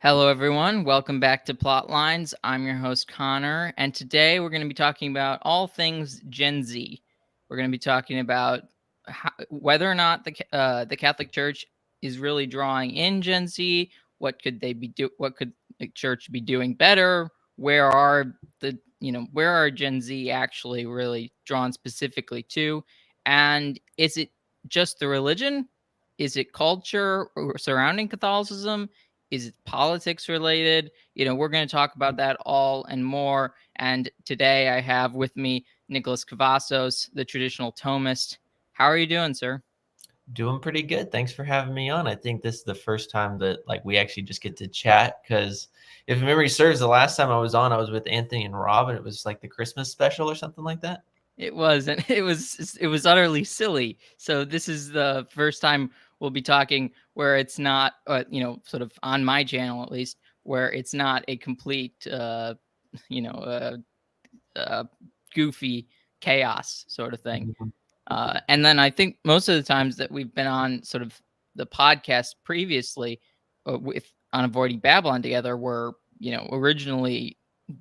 Hello, everyone. Welcome back to Plotlines. I'm your host, Connor, and today we're going to be talking about all things Gen Z. We're going to be talking about whether or not the Catholic Church is really drawing in Gen Z. What could What could the church be doing better? Where are Gen Z actually really drawn specifically to? And is it just the religion? Is it culture surrounding Catholicism? Is it politics related? We're going to talk about that all and more. And today I have with me Nicholas Cavazos, the Traditional Thomist. How are you doing, sir? Doing pretty good. Thanks for having me on. I think this is the first time that we actually just get to chat because if memory serves, the last time I was on, I was with Anthony and Rob, and it was like the Christmas special or something like that. It was, and it was utterly silly. So this is the first time we'll be talking where it's not, sort of on my channel at least, where it's not a complete, you know, uh, goofy chaos sort of thing. Mhm. And then I think most of the times that we've been on sort of the podcast previously with on Avoiding Babylon together were, originally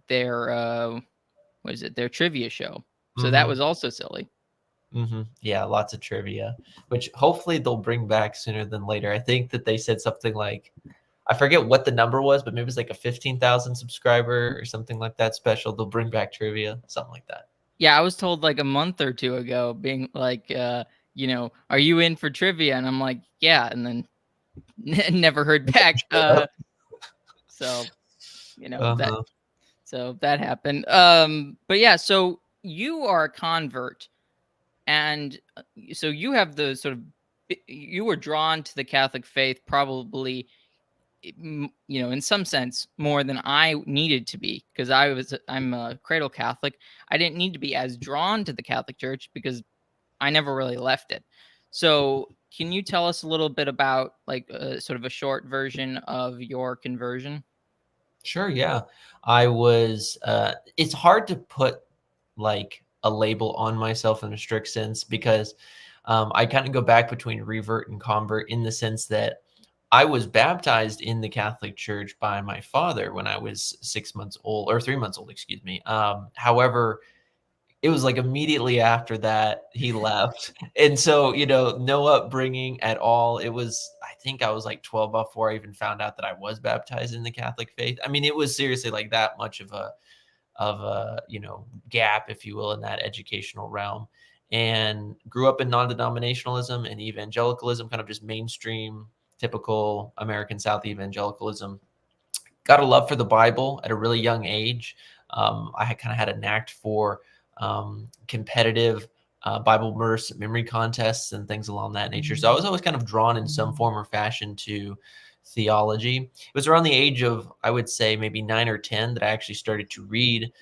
their what is it, their trivia show. So that was also silly. Yeah, lots of trivia, which hopefully they'll bring back sooner than later. I think that they said something like, I forget what the number was, but maybe it was like a 15,000 subscriber or something like that special. They'll bring back trivia, something like that. Yeah, I was told like a month or two ago, being like, are you in for trivia? And I'm like, yeah, and then never heard back. Yep. So that Uh-huh. so that happened. But yeah, so you are a convert, and so you have the sort of you were drawn to the Catholic faith probably, in some sense more than I needed to be, because I'm a cradle Catholic. I didn't need to be as drawn to the Catholic Church because I never really left it. So can you tell us a little bit about like sort of a short version of your conversion? Sure, yeah. It's hard to put like a label on myself in a strict sense because I kind of go back between revert and convert in the sense that I was baptized in the Catholic Church by my father when I was 6 months old or 3 months old, excuse me. However, it was like immediately after that he left. And so, no upbringing at all. I think I was like 12 before I even found out that I was baptized in the Catholic faith. I mean, it was seriously like that much of a gap, if you will, in that educational realm. And grew up in non-denominationalism and evangelicalism, kind of just mainstream, typical American South evangelicalism. Got a love for the Bible at a really young age. I had kind of had a knack for competitive Bible verse memory contests and things along that nature. So I was always kind of drawn in some form or fashion to theology. It was around the age of, I would say, maybe 9 or 10 that I actually started to read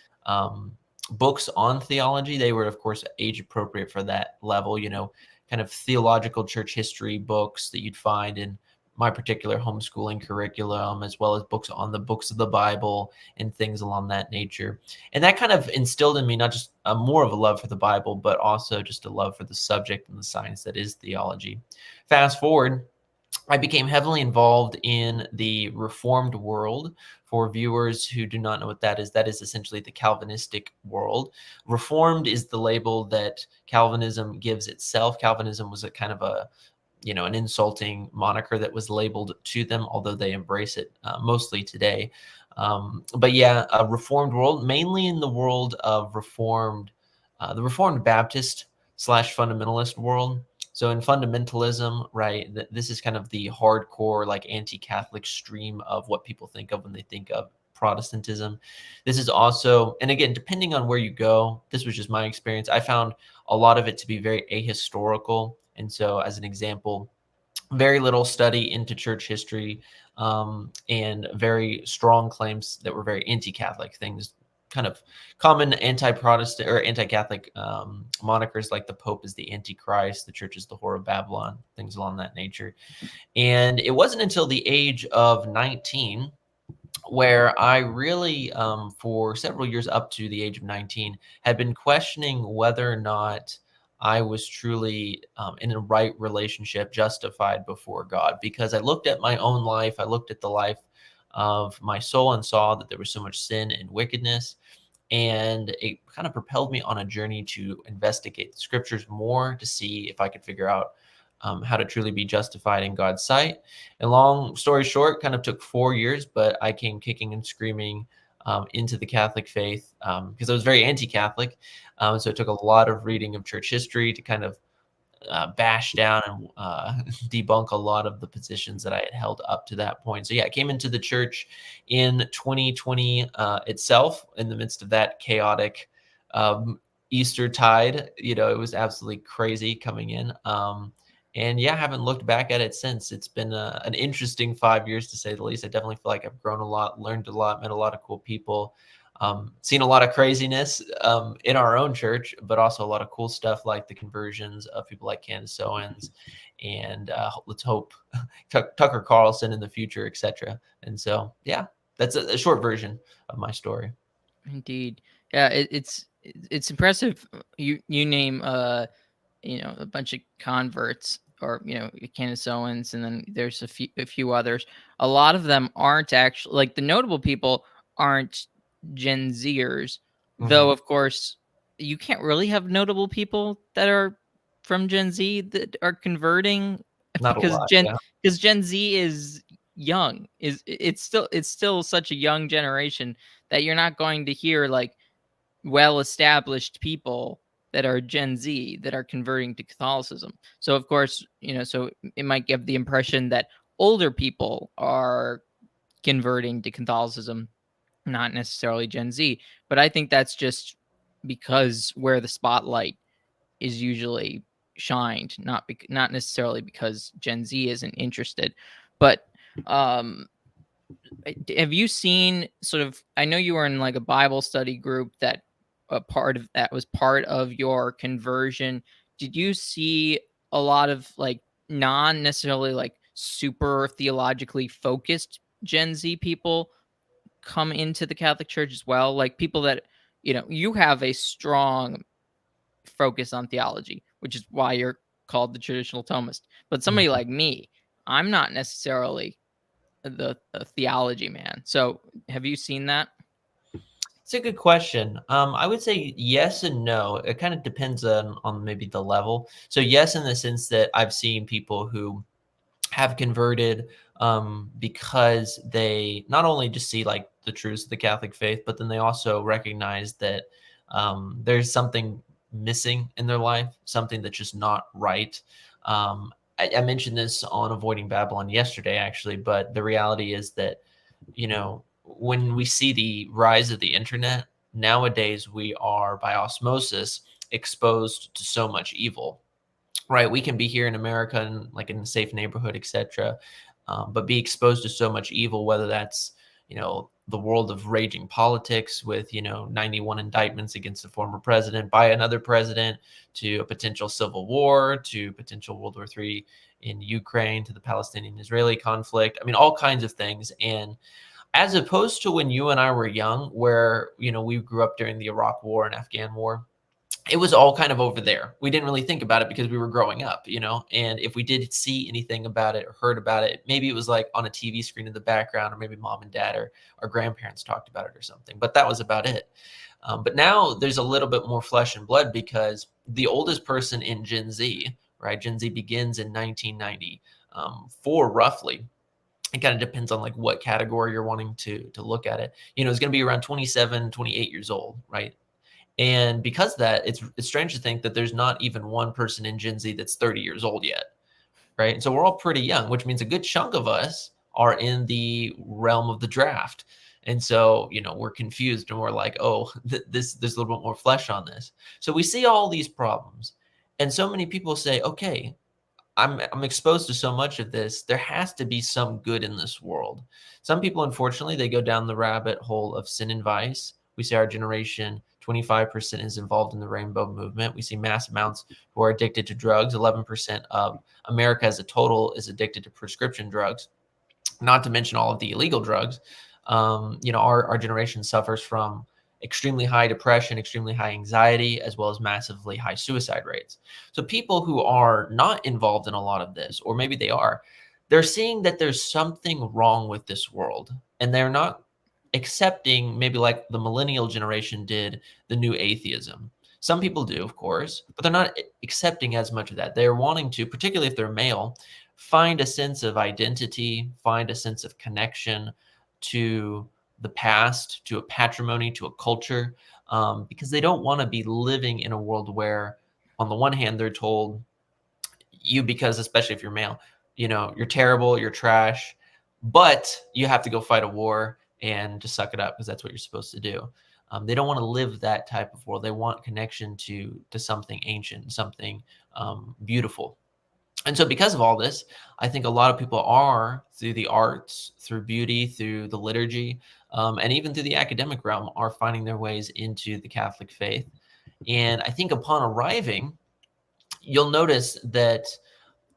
books on theology. They were, of course, age appropriate for that level, kind of theological church history books that you'd find in my particular homeschooling curriculum, as well as books on the books of the Bible and things along that nature. And that kind of instilled in me not just more of a love for the Bible, but also just a love for the subject and the science that is theology. Fast forward, I became heavily involved in the Reformed world. For viewers who do not know what that is essentially the Calvinistic world. Reformed is the label that Calvinism gives itself. Calvinism was a kind of an insulting moniker that was labeled to them, although they embrace it mostly today. But yeah, a Reformed world, mainly in the world of the Reformed Baptist slash fundamentalist world. So in fundamentalism, right, this is kind of the hardcore, like anti-Catholic stream of what people think of when they think of Protestantism. This is also, and again, depending on where you go, this was just my experience. I found a lot of it to be very ahistorical. And so, as an example, very little study into church history, and very strong claims that were very anti-Catholic things, kind of common anti-Protestant or anti-Catholic monikers like the Pope is the Antichrist, the Church is the whore of Babylon, things along that nature. And it wasn't until the age of 19 where I really, for several years up to the age of 19, had been questioning whether or not I was truly in a right relationship, justified before God. Because I looked at my own life, I looked at the life of my soul and saw that there was so much sin and wickedness. And it kind of propelled me on a journey to investigate the scriptures more to see if I could figure out how to truly be justified in God's sight. And long story short, kind of took 4 years, but I came kicking and screaming into the Catholic faith because I was very anti-Catholic. So it took a lot of reading of church history to kind of bash down and debunk a lot of the positions that I had held up to that point. So yeah, I came into the church in 2020 itself in the midst of that chaotic Easter tide. It was absolutely crazy coming in. And yeah, I haven't looked back at it since. It's been an interesting 5 years to say the least. I definitely feel like I've grown a lot, learned a lot, met a lot of cool people. Seen a lot of craziness in our own church, but also a lot of cool stuff like the conversions of people like Candace Owens and let's hope Tucker Carlson in the future, etc. And so, yeah, that's a short version of my story. Indeed. Yeah, it's impressive. You name a bunch of converts, or Candace Owens, and then there's a few others. A lot of them aren't actually, like, the notable people aren't Gen Zers, Mhm. though of course you can't really have notable people that are from Gen Z that are converting, Not a because lot, Gen yeah. because Gen Z is young. It's still such a young generation that you're not going to hear, like, well-established people that are Gen Z that are converting to Catholicism. So of course, so it might give the impression that older people are converting to Catholicism, not necessarily Gen Z. But I think that's just because where the spotlight is usually shined, not necessarily because Gen Z isn't interested. But um have you seen, sort of, I know you were in, like, a Bible study group that a part of that was part of your conversion. Did you see a lot of, like, non necessarily, like, super theologically focused Gen Z people come into the Catholic Church as well? Like, people that, you have a strong focus on theology, which is why you're called the traditional Thomist. But somebody Mhm. like me, I'm not necessarily the theology man. So have you seen that? It's a good question. I would say yes and no. It kind of depends on maybe the level. So yes, in the sense that I've seen people who have converted because they not only just see like the truths of the Catholic faith, but then they also recognize that there's something missing in their life, something that's just not right. I mentioned this on Avoiding Babylon yesterday, actually, but the reality is that, when we see the rise of the internet, nowadays we are by osmosis exposed to so much evil. Right, we can be here in America and like in a safe neighborhood, etc., but be exposed to so much evil, whether that's the world of raging politics with 91 indictments against a former president by another president, to a potential civil war, to potential World War III in Ukraine, to the Palestinian-Israeli conflict. I mean, all kinds of things. And as opposed to when you and I were young, where we grew up during the Iraq War and Afghan War, it was all kind of over there. We didn't really think about it because we were growing up, and if we did see anything about it or heard about it, maybe it was like on a TV screen in the background, or maybe mom and dad or our grandparents talked about it or something, but that was about it. But now there's a little bit more flesh and blood because the oldest person in Gen Z, right? Gen Z begins in 1994, roughly. It kind of depends on like what category you're wanting to look at it. It's going to be around 27, 28 years old, right? And because of that, it's strange to think that there's not even one person in Gen Z that's 30 years old yet, right? And so we're all pretty young, which means a good chunk of us are in the realm of the draft. And so, we're confused and we're like, oh, there's a little bit more flesh on this. So we see all these problems. And so many people say, okay, I'm exposed to so much of this. There has to be some good in this world. Some people, unfortunately, they go down the rabbit hole of sin and vice. We see our generation, 25% is involved in the rainbow movement. We see mass amounts who are addicted to drugs. 11% of America as a total is addicted to prescription drugs, not to mention all of the illegal drugs. Our generation suffers from extremely high depression, extremely high anxiety, as well as massively high suicide rates. So people who are not involved in a lot of this, or maybe they are, they're seeing that there's something wrong with this world, and they're not accepting, maybe like the millennial generation did, the new atheism. Some people do, of course, but they're not accepting as much of that. They're wanting to, particularly if they're male, find a sense of identity, find a sense of connection to the past, to a patrimony, to a culture, because they don't want to be living in a world where, on the one hand, they're told, you, because especially if you're male, you're terrible, you're trash, but you have to go fight a war and just suck it up because that's what you're supposed to do. They don't want to live that type of world. They want connection to something ancient, something beautiful. And so, because of all this, I think a lot of people are, through the arts, through beauty, through the liturgy, and even through the academic realm, are finding their ways into the Catholic faith. And I think upon arriving, you'll notice that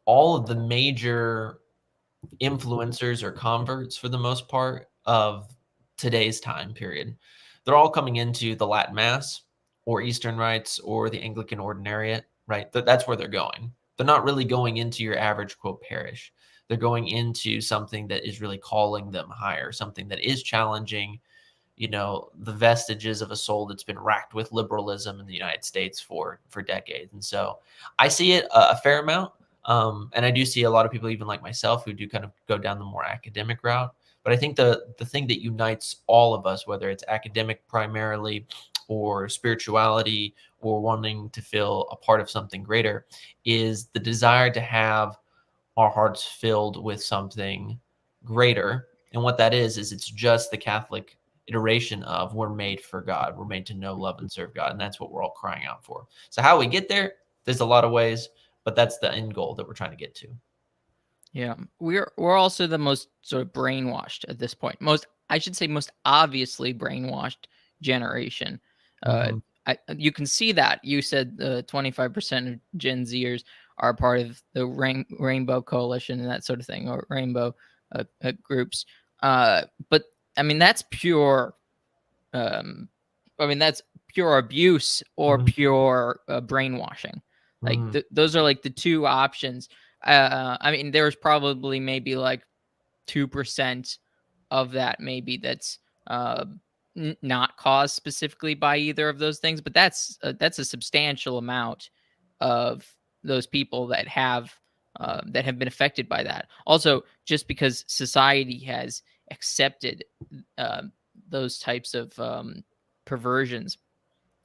all of the major influencers or converts, for the most part, of today's time period, they're all coming into the Latin Mass or Eastern rites or the Anglican Ordinariate, right? That's where they're going. They're not really going into your average, quote, parish. They're going into something that is really calling them higher, something that is challenging, the vestiges of a soul that's been racked with liberalism in the United States for decades. And so I see it a fair amount. And I do see a lot of people, even like myself, who do kind of go down the more academic route. But I think the thing that unites all of us, whether it's academic primarily or spirituality or wanting to feel a part of something greater, is the desire to have our hearts filled with something greater. And what that is it's just the Catholic iteration of, we're made for God. We're made to know, love, and serve God. And that's what we're all crying out for. So how we get there, there's a lot of ways, but that's the end goal that we're trying to get to. Yeah, we're also the most sort of brainwashed at this point. I should say, most obviously brainwashed generation. Uh, Mm-hmm. you can see that. You said 25% of Gen Zers are part of the Rainbow Coalition and that sort of thing, or Rainbow groups. But I mean, that's pure. That's pure abuse or Mm-hmm. pure brainwashing. Like Mm-hmm. those are like the two options. There's probably maybe like 2% of that maybe that's uh, not caused specifically by either of those things, but that's a substantial amount of those people that have been affected by that. Also, just because society has accepted uh, those types of perversions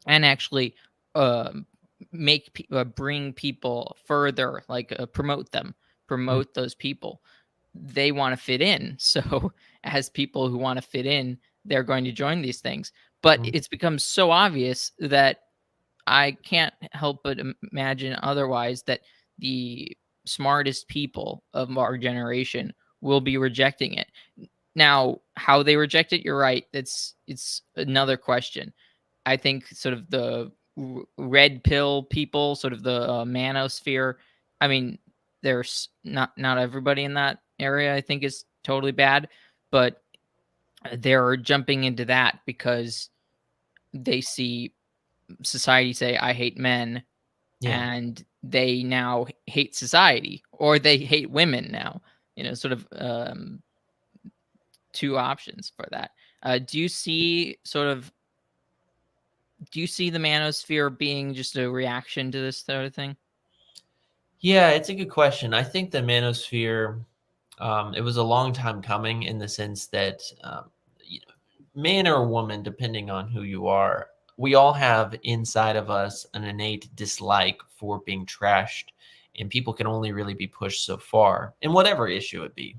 and actually um, bring people further, like promote those people. They want to fit in, so as people who want to fit in, they're going to join these things. But Mm-hmm. it's become so obvious that I can't help but imagine otherwise, that the smartest people of our generation will be rejecting it. Now, how they reject it, you're right. It's another question. I think sort of the red pill people, sort of the manosphere. I mean, there's not everybody in that area I think is totally bad, but they're jumping into that because they see society say, "I hate men," Yeah. and they now hate society, or they hate women now. Sort of two options for that. Do you see the manosphere being just a reaction to this sort of thing? Yeah, it's a good question. I think the manosphere, it was a long time coming, in the sense that, man or woman, depending on who you are, we all have inside of us an innate dislike for being trashed, and people can only really be pushed so far in whatever issue it be.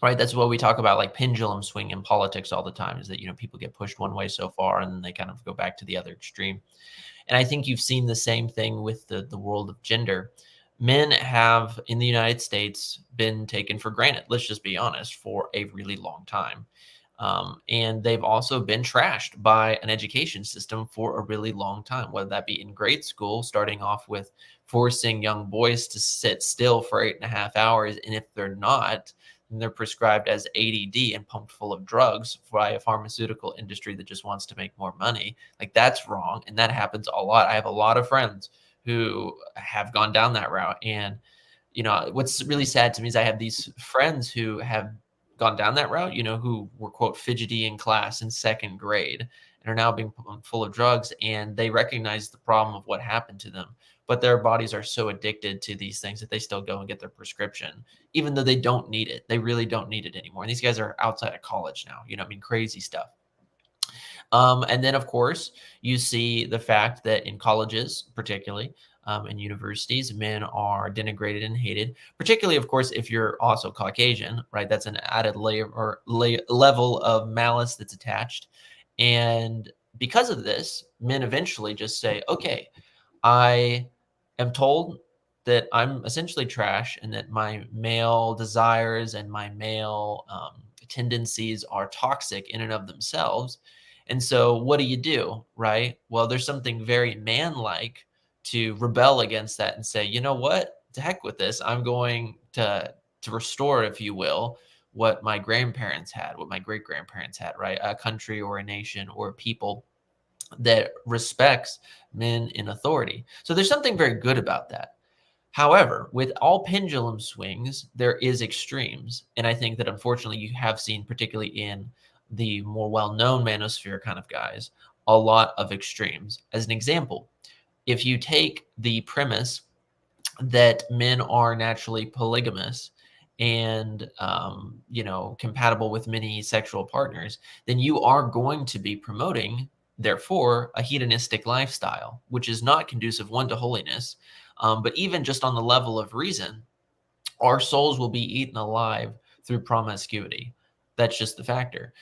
Right? That's what we talk about, like pendulum swing in politics all the time, is that people get pushed one way so far and then they kind of go back to the other extreme. And I think you've seen the same thing with the world of gender. Men have, in the United States, been taken for granted, let's just be honest, for a really long time. And they've also been trashed by an education system for a really long time, whether that be in grade school, starting off with forcing young boys to sit still for 8.5 hours. And if they're not, then they're prescribed as ADD and pumped full of drugs by a pharmaceutical industry that just wants to make more money. Like, that's wrong. And that happens a lot. I have a lot of friends who have gone down that route. And what's really sad to me is I have these friends who have gone down that route, who were, quote, fidgety in class in second grade and are now being full of drugs, and they recognize the problem of what happened to them. But their bodies are so addicted to these things that they still go and get their prescription, even though they don't need it. They really don't need it anymore. And these guys are outside of college now, crazy stuff. And then, of course, you see the fact that in colleges, particularly, in universities, men are denigrated and hated, particularly, of course, if you're also Caucasian, right? That's an added layer or level of malice that's attached. And because of this, men eventually just say, okay, I am told that I'm essentially trash and that my male desires and my male tendencies are toxic in and of themselves. And so, what do? Right? Well, there's something very man-like to rebel against that and say, you know what? To heck with this. I'm going to restore, if you will, what my grandparents had, what my great grandparents had, right? A country or a nation or a people that respects men in authority. So there's something very good about that. However, with all pendulum swings, there is extremes. And I think that unfortunately you have seen, particularly in the more well-known manosphere kind of guys, a lot of extremes. As an example, if you take the premise that men are naturally polygamous and compatible with many sexual partners, then you are going to be promoting, therefore, a hedonistic lifestyle, which is not conducive, one, to holiness, but even just on the level of reason, our souls will be eaten alive through promiscuity. That's just the factor.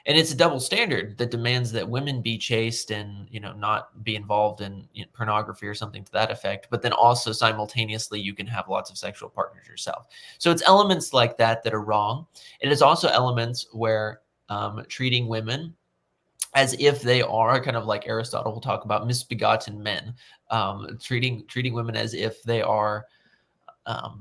And it's a double standard that demands that women be chaste and not be involved in pornography or something to that effect, but then also simultaneously you can have lots of sexual partners yourself. So it's elements like that that are wrong. It is also elements where treating women as if they are, kind of like Aristotle will talk about, misbegotten men, treating women as if they are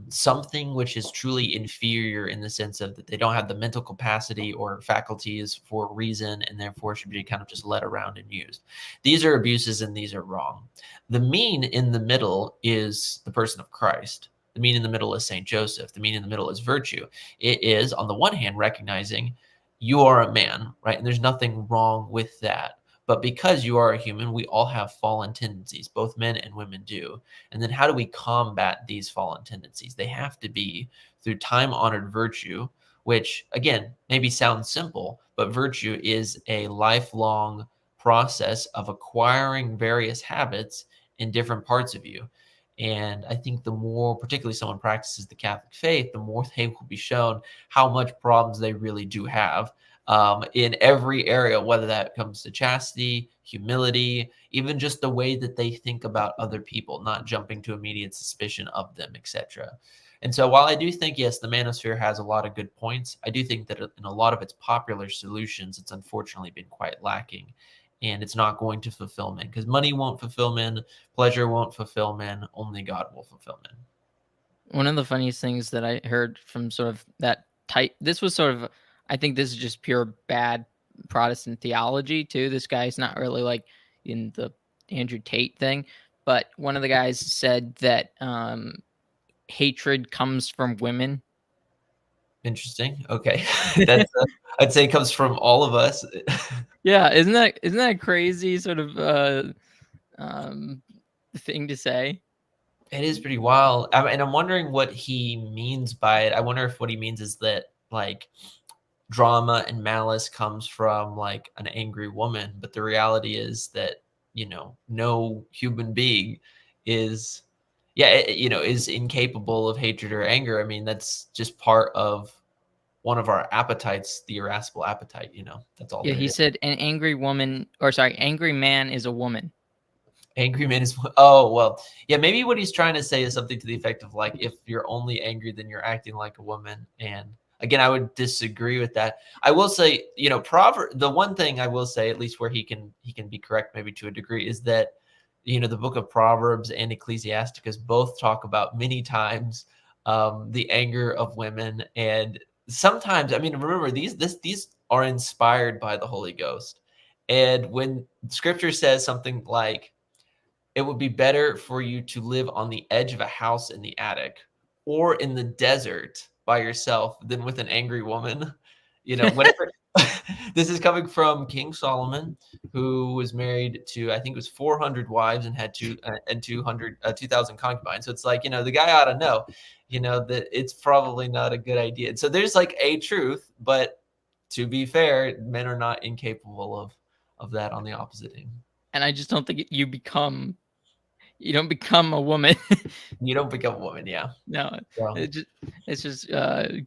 something which is truly inferior, in the sense of that they don't have the mental capacity or faculties for reason, and therefore should be kind of just led around and used. These are abuses and these are wrong. The mean in the middle is the person of Christ. The mean in the middle is Saint Joseph. The mean in the middle is virtue. It is, on the one hand, recognizing you are a man, right? And there's nothing wrong with that. But because you are a human, we all have fallen tendencies. Both men and women do. And then how do we combat these fallen tendencies? They have to be through time-honored virtue, which, again, maybe sounds simple, but virtue is a lifelong process of acquiring various habits in different parts of you. And I think the more, particularly someone practices the Catholic faith, the more they will be shown how much problems they really do have in every area, whether that comes to chastity, humility, even just the way that they think about other people, not jumping to immediate suspicion of them, etc. And so while I do think, yes, the manosphere has a lot of good points, I do think that in a lot of its popular solutions, it's unfortunately been quite lacking. And it's not going to fulfill men, because money won't fulfill men, pleasure won't fulfill men, only God will fulfill men. One of the funniest things that I heard from sort of that type, this was sort of, I think this is just pure bad Protestant theology too. This guy's not really like in the Andrew Tate thing, but one of the guys said that hatred comes from women. Interesting. Okay. That's, I'd say, comes from all of us. Yeah, isn't that crazy sort of um thing to say? It is pretty wild. And I'm wondering what he means by it. I wonder if what he means is that, like, drama and malice comes from, like, an angry woman. But the reality is that, no human being is, yeah, is incapable of hatred or anger. I mean, that's just part of one of our appetites, the irascible appetite. That's all Yeah, that it he is. said an angry woman, or sorry, angry man is a woman. Angry man is, oh, well, yeah, maybe what he's trying to say is something to the effect of, like, if you're only angry, then you're acting like a woman. And again, I would disagree with that. I will say, the one thing I will say, at least where he can be correct, maybe to a degree, is that, the book of Proverbs and Ecclesiasticus both talk about many times the anger of women. And sometimes, I mean, remember, these are inspired by the Holy Ghost. And when scripture says something like, it would be better for you to live on the edge of a house in the attic or in the desert by yourself than with an angry woman. You know, whatever. This is coming from King Solomon, who was married to, I think it was 400 wives and had 2,000 concubines. So it's like, you know, the guy ought to know, you know, that it's probably not a good idea. So there's like a truth, but to be fair, men are not incapable of that on the opposite end. And I just don't think you don't become a woman. You don't become a woman, yeah. No, So, it's just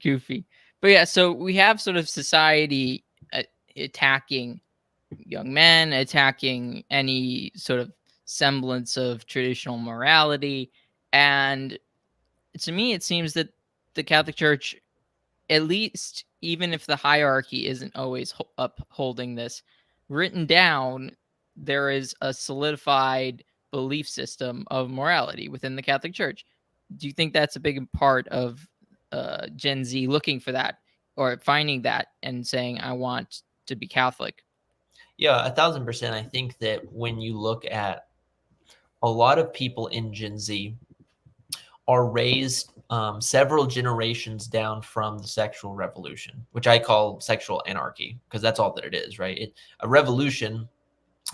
goofy. But yeah, so we have sort of society attacking young men, attacking any sort of semblance of traditional morality. And to me, it seems that the Catholic Church, at least even if the hierarchy isn't always upholding this, written down, there is a solidified belief system of morality within the Catholic Church. Do you think that's a big part of Gen Z looking for that or finding that and saying, I want to be Catholic? yeah, 1,000%. I think that when you look at a lot of people in Gen Z are raised several generations down from the sexual revolution, which I call sexual anarchy, because that's all that it is, right? A revolution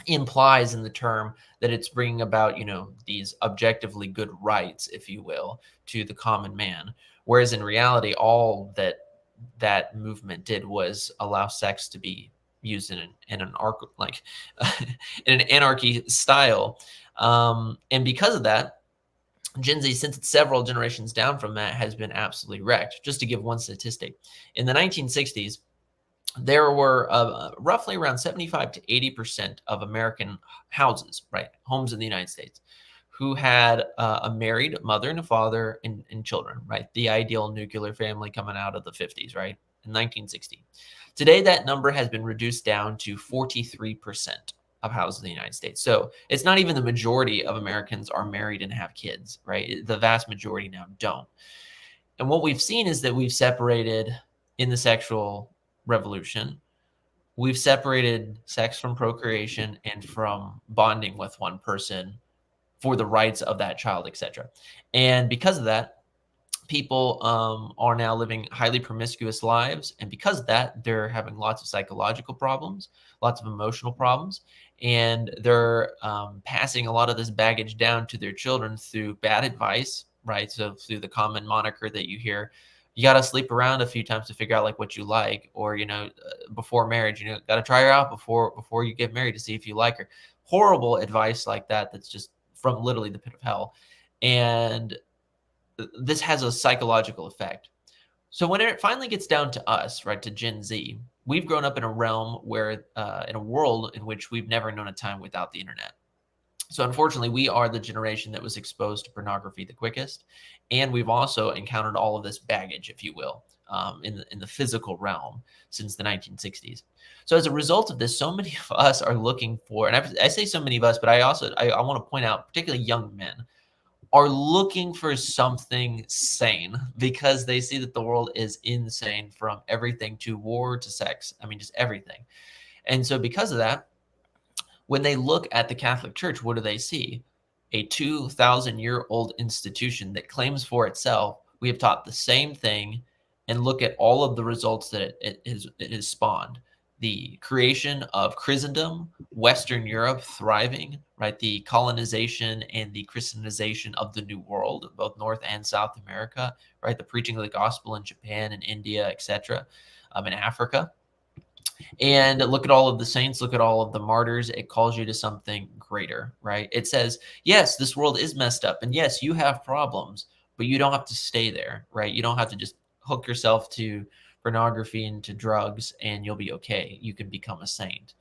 implies in the term that it's bringing about, you know, these objectively good rights, if you will, to the common man. Whereas in reality, all that movement did was allow sex to be used in an arc like in an anarchy style, and because of that, Gen Z, since it's several generations down from that, has been absolutely wrecked. Just to give one statistic, in the 1960s, there were roughly around 75 to 80% of American houses, right, homes in the United States, who had a married mother and a father and children, right? The ideal nuclear family coming out of the 50s, right? In 1960. Today, that number has been reduced down to 43% of houses in the United States. So it's not even the majority of Americans are married and have kids, right? The vast majority now don't. And what we've seen is that we've separated in the sexual revolution, we've separated sex from procreation and from bonding with one person for the rights of that child, etc. And because of that, people are now living highly promiscuous lives, and because of that, they're having lots of psychological problems, lots of emotional problems, and they're passing a lot of this baggage down to their children through bad advice, right? So through the common moniker that you hear, you got to sleep around a few times to figure out like what you like, or you know, before marriage, you know, got to try her out before you get married to see if you like her. Horrible advice like that, that's just from literally the pit of hell. And this has a psychological effect. So when it finally gets down to us, right, to Gen Z, we've grown up in a realm where, in a world in which we've never known a time without the internet. So unfortunately, we are the generation that was exposed to pornography the quickest, and we've also encountered all of this baggage, if you will, in the physical realm since the 1960s. So as a result of this, so many of us are looking for, and I say so many of us, but I want to point out, particularly young men, are looking for something sane because they see that the world is insane, from everything to war to sex. I mean, just everything. And so, because of that, when they look at the Catholic Church, what do they see? A 2,000-year-old institution that claims for itself, we have taught the same thing, and look at all of the results that it has spawned. The creation of Christendom, Western Europe thriving, right? The colonization and the Christianization of the New World, both North and South America, right? The preaching of the gospel in Japan and India, etc., in Africa. And look at all of the saints, look at all of the martyrs. It calls you to something greater, right? It says, yes, this world is messed up. And yes, you have problems, but you don't have to stay there, right? You don't have to just hook yourself to pornography and to drugs and you'll be okay. You can become a saint.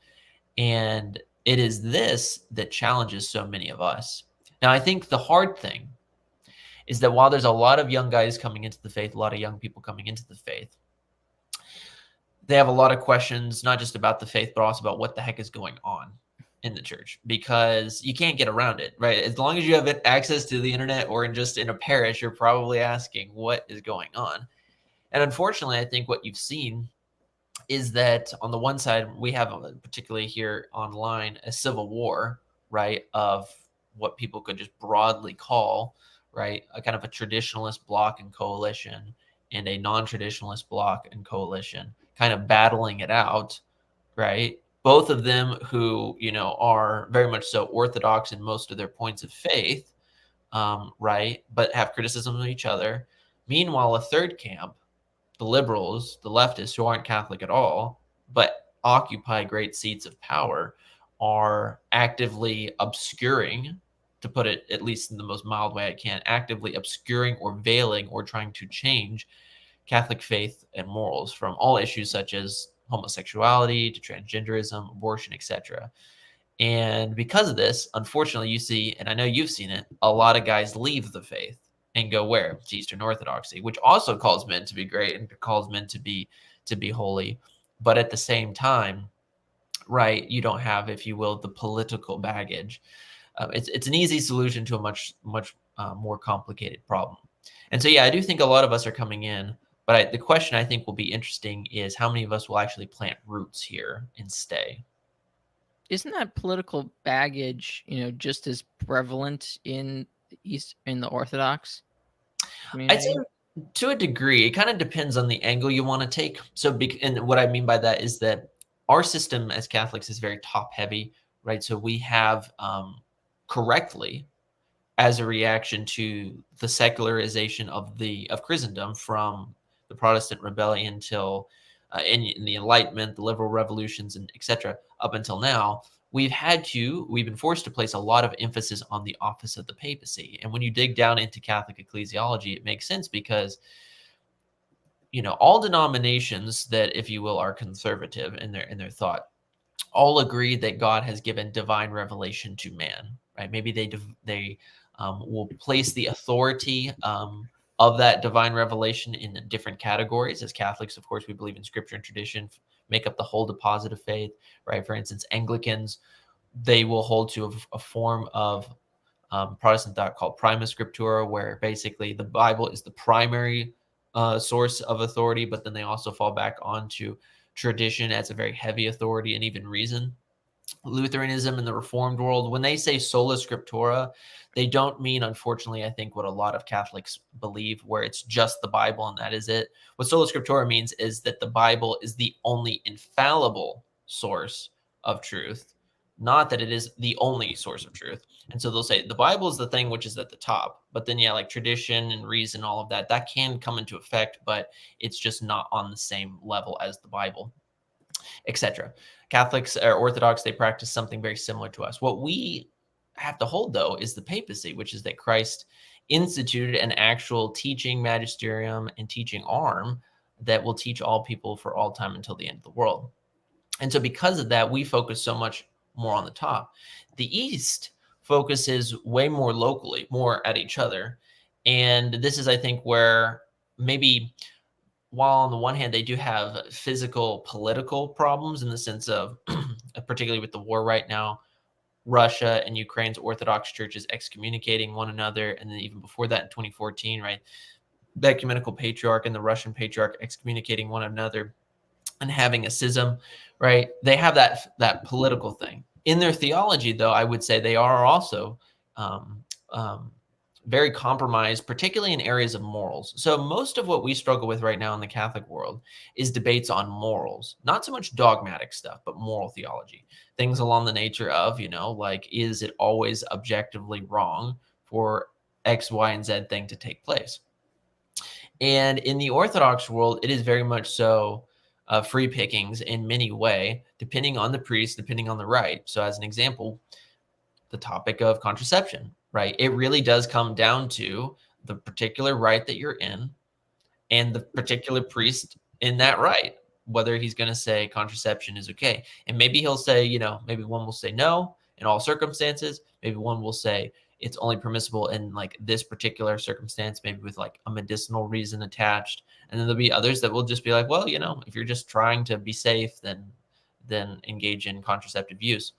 And it is this that challenges so many of us. Now, I think the hard thing is that while there's a lot of young guys coming into the faith, a lot of young people coming into the faith, they have a lot of questions, not just about the faith, but also about what the heck is going on in the church, because you can't get around it, right? As long as you have access to the internet or just in a parish, you're probably asking what is going on. And unfortunately, I think what you've seen is that on the one side, we have, particularly here online, a civil war, right, of what people could just broadly call, right? A kind of a traditionalist bloc and coalition and a non-traditionalist bloc and coalition, kind of battling it out, right? Both of them who, are very much so orthodox in most of their points of faith, right? But have criticism of each other. Meanwhile, a third camp, the liberals, the leftists who aren't Catholic at all, but occupy great seats of power, are actively obscuring, to put it at least in the most mild way I can, actively obscuring or veiling or trying to change Catholic faith and morals from all issues such as homosexuality to transgenderism, abortion, etc. And because of this, unfortunately, you see, and I know you've seen it, a lot of guys leave the faith and go where? To Eastern Orthodoxy, which also calls men to be great and calls men to be holy. But at the same time, right, you don't have, if you will, the political baggage. It's an easy solution to a much more complicated problem. And so, yeah, I do think a lot of us are coming in. But the question I think will be interesting is how many of us will actually plant roots here and stay. Isn't that political baggage, just as prevalent in the Orthodox I'd say community? to a degree, it kind of depends on the angle you want to take. So, and what I mean by that is that our system as Catholics is very top heavy, right? So we have correctly, as a reaction to the secularization of Christendom from the Protestant rebellion till in the Enlightenment, the liberal revolutions, and etc. Up until now, we've been forced to place a lot of emphasis on the office of the papacy. And when you dig down into Catholic ecclesiology, it makes sense because all denominations that, if you will, are conservative in their thought all agree that God has given divine revelation to man, right? Maybe they will place the authority of that divine revelation in different categories. As Catholics, of course, we believe in Scripture and tradition make up the whole deposit of faith, right? For instance, Anglicans, they will hold to a form of Protestant thought called prima scriptura, where basically the Bible is the primary source of authority, but then they also fall back onto tradition as a very heavy authority and even reason. Lutheranism and the Reformed world, when they say sola scriptura, they don't mean, unfortunately, I think what a lot of Catholics believe, where it's just the Bible and that is it. What sola scriptura means is that the Bible is the only infallible source of truth, not that it is the only source of truth. And so they'll say the Bible is the thing which is at the top, but then, yeah, like tradition and reason, all of that can come into effect, but it's just not on the same level as the Bible, etc. Catholics or Orthodox, they practice something very similar to us. What we have to hold, though, is the papacy, which is that Christ instituted an actual teaching magisterium and teaching arm that will teach all people for all time until the end of the world. And so because of that, we focus so much more on the top. The East focuses way more locally, more at each other. And this is, I think, where maybe while on the one hand they do have physical political problems in the sense of particularly with the war right now, Russia and Ukraine's Orthodox churches excommunicating one another, and then even before that in 2014, right, the ecumenical patriarch and the Russian patriarch excommunicating one another and having a schism, right? They have that political thing in their theology, though. I would say they are also um, um, very compromised, particularly in areas of morals. So most of what we struggle with right now in the Catholic world is debates on morals, not so much dogmatic stuff, but moral theology. Things along the nature of, like, is it always objectively wrong for X, Y, and Z thing to take place? And in the Orthodox world, it is very much so free pickings in many way, depending on the priest, depending on the rite. So as an example, the topic of contraception, right? It really does come down to the particular rite that you're in and the particular priest in that rite, whether he's going to say contraception is okay. And maybe he'll say, maybe one will say no in all circumstances. Maybe one will say it's only permissible in like this particular circumstance, maybe with like a medicinal reason attached. And then there'll be others that will just be like, well, if you're just trying to be safe, then engage in contraceptive use,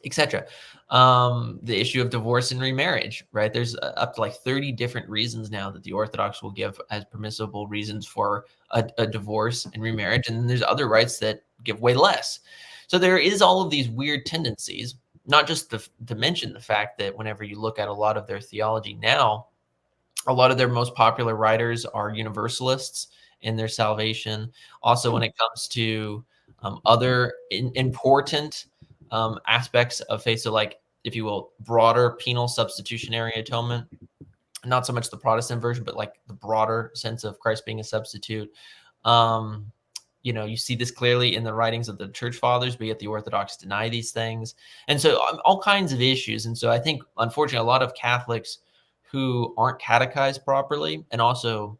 etc. The issue of divorce and remarriage, right? There's up to like 30 different reasons now that the Orthodox will give as permissible reasons for a divorce and remarriage. And then there's other rights that give way less. So there is all of these weird tendencies, not just to mention the fact that whenever you look at a lot of their theology now, A lot of their most popular writers are universalists in their salvation. Also, when it comes to other important aspects of faith, so like, if you will, broader penal substitutionary atonement, not so much the Protestant version, but like the broader sense of Christ being a substitute. Um, you see this clearly in the writings of the church fathers, but yet the Orthodox deny these things. And so all kinds of issues. And so I think, unfortunately, a lot of Catholics who aren't catechized properly, and also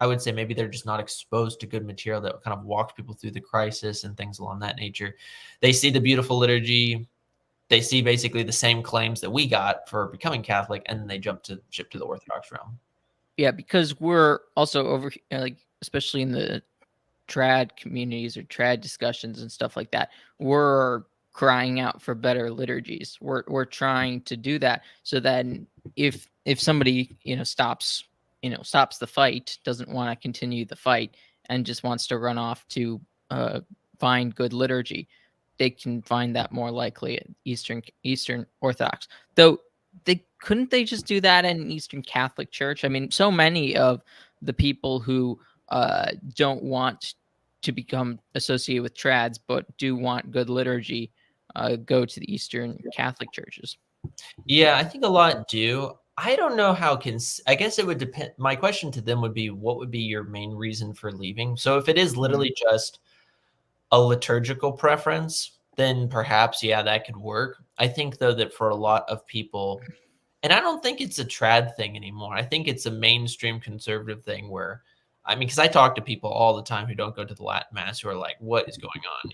I would say maybe they're just not exposed to good material that kind of walks people through the crisis and things along that nature. They see the beautiful liturgy, they see basically the same claims that we got for becoming Catholic, and then they ship to the Orthodox realm. Yeah, because we're also over like, especially in the trad communities or trad discussions and stuff like that, we're crying out for better liturgies. We're trying to do that so that if somebody stops the fight, doesn't want to continue the fight, and just wants to run off to find good liturgy, they can find that more likely at Eastern Orthodox. Though they just do that in Eastern Catholic Church? I mean, so many of the people who don't want to become associated with trads but do want good liturgy go to the Eastern Catholic churches. Yeah, I think a lot do. I don't know how I guess it would depend. My question to them would be, what would be your main reason for leaving? So if it is literally just a liturgical preference, then perhaps, yeah, that could work. I think, though, that for a lot of people, and I don't think it's a trad thing anymore. I think it's a mainstream conservative thing where, I mean, because I talk to people all the time who don't go to the Latin Mass who are like, "What is going on?"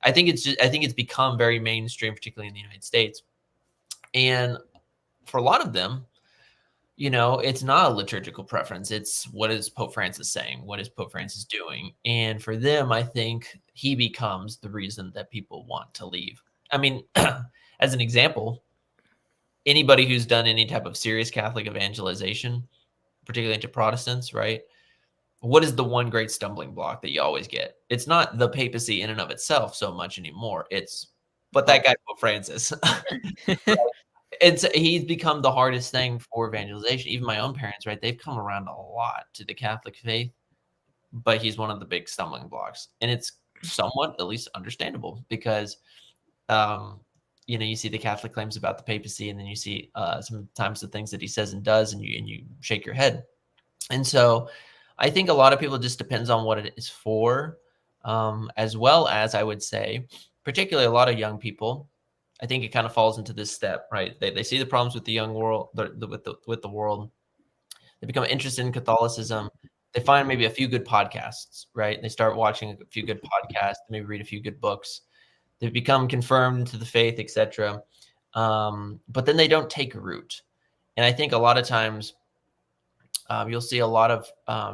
I think it's become very mainstream, particularly in the United States, and for a lot of them, it's not a liturgical preference. It's, what is Pope Francis saying? What is Pope Francis doing? And for them, I think he becomes the reason that people want to leave. I mean, as an example, anybody who's done any type of serious Catholic evangelization, particularly into Protestants, right? What is the one great stumbling block that you always get? It's not the papacy in and of itself so much anymore. But that Pope. guy, Pope Francis. He's become the hardest thing for evangelization. Even my own parents, right? They've come around a lot to the Catholic faith, but he's one of the big stumbling blocks. And it's somewhat at least understandable because um, you see the Catholic claims about the papacy, and then you see sometimes the things that he says and does, and you shake your head. And so I think a lot of people, just depends on what it is for, as well as, I would say, particularly a lot of young people. I think it kind of falls into this step, right? They see the problems with the young world, with the world. They become interested in Catholicism. They find maybe a few good podcasts, right? They start watching a few good podcasts, maybe read a few good books. They become confirmed to the faith, etc. But then they don't take root. And I think a lot of times, you'll see a lot of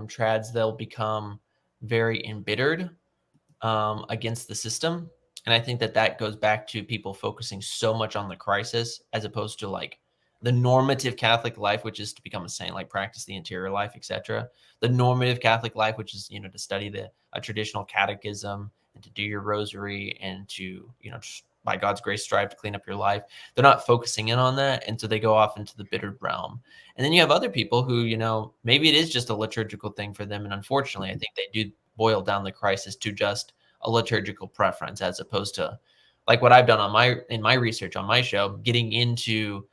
trads, they'll become very embittered against the system. And I think that goes back to people focusing so much on the crisis as opposed to like the normative Catholic life, which is to become a saint, like practice the interior life, etc. The normative Catholic life, which is, to study a traditional catechism and to do your rosary and to, just by God's grace, strive to clean up your life. They're not focusing in on that. And so they go off into the bitter realm. And then you have other people who, maybe it is just a liturgical thing for them. And unfortunately, I think they do boil down the crisis to just a liturgical preference, as opposed to like what I've done in my research on my show, getting into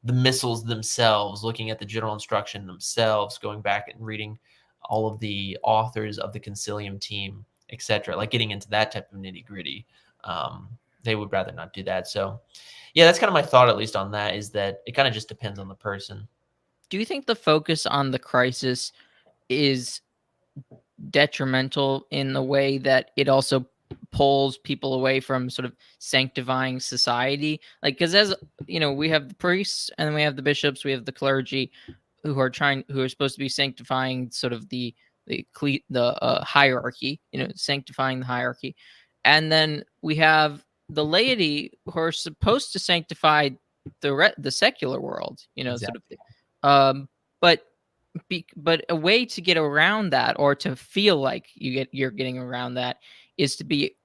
the missals themselves, looking at the general instruction themselves, going back and reading all of the authors of the concilium team, etc. Like getting into that type of nitty gritty. They would rather not do that. So yeah, that's kind of my thought, at least on that, is that it kind of just depends on the person. Do you think the focus on the crisis is detrimental in the way that it also pulls people away from sort of sanctifying society? Like, because as we have the priests, and then we have the bishops, we have the clergy, who are supposed to be sanctifying sort of the hierarchy, sanctifying the hierarchy, and then we have the laity who are supposed to sanctify the secular world, sort of. Exactly. But but a way to get around that, or to feel like you're getting around that, is to be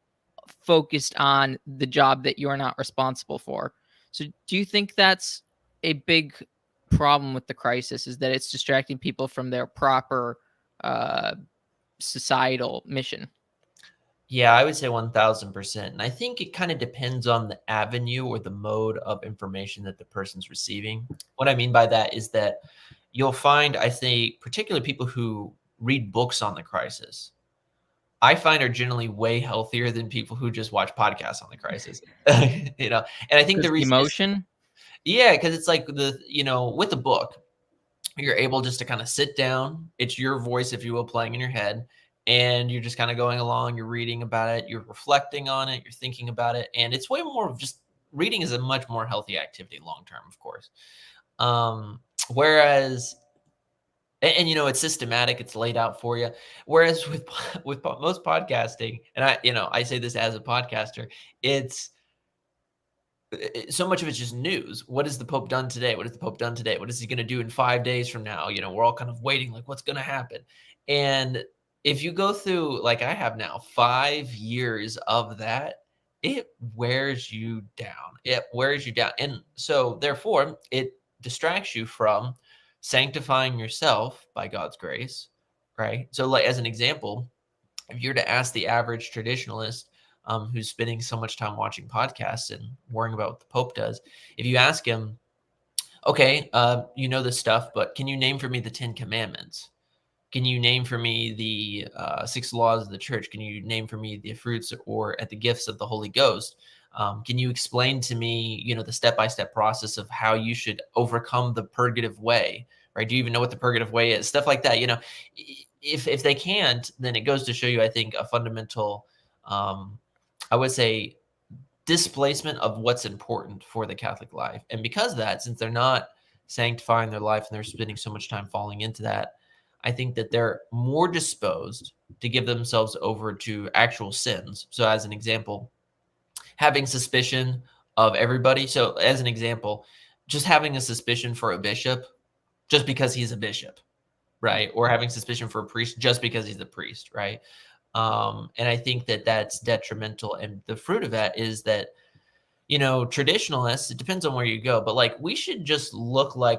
focused on the job that you're not responsible for. So do you think that's a big problem with the crisis is that it's distracting people from their proper uh, societal mission. Yeah, I would say 1000%. And I think it kind of depends on the avenue or the mode of information that the person's receiving. What I mean by that is that you'll find, I think, particularly people who read books on the crisis, I find are generally way healthier than people who just watch podcasts on the crisis. You know, and I think the Because the reason is, emotion. yeah, because it's like with the book, you're able just to kind of sit down. It's your voice, if you will, playing in your head. And you're just kind of going along, you're reading about it, you're reflecting on it, you're thinking about it. And it's way more of just reading is a much more healthy activity long term, of course. Whereas it's systematic, it's laid out for you. Whereas with most podcasting, and I say this as a podcaster, it's so much of it's just news. What has the Pope done today? What has the Pope done today? What is he going to do in 5 days from now? We're all kind of waiting, like, what's going to happen? And if you go through, like I have now, 5 years of that, it wears you down. It wears you down. And so, therefore, it distracts you from sanctifying yourself by God's grace, right? So, like, as an example, if you're to ask the average traditionalist who's spending so much time watching podcasts and worrying about what the Pope does, if you ask him, okay, you know this stuff, but can you name for me the 10 Commandments? Can you name for me the 6 laws of the church? Can you name for me the fruits or at the gifts of the Holy Ghost? Can you explain to me, the step-by-step process of how you should overcome the purgative way, right? Do you even know what the purgative way is? Stuff like that. If they can't, then it goes to show you, I think, a fundamental, I would say, displacement of what's important for the Catholic life. And because of that, since they're not sanctifying their life and they're spending so much time falling into that, I think that they're more disposed to give themselves over to actual sins. So, as an example, having suspicion of everybody. So, as an example, just having a suspicion for a bishop just because he's a bishop, right? Or having suspicion for a priest just because he's a priest, right? And I think that that's detrimental. And the fruit of that is that traditionalists, it depends on where you go, but like we should just look like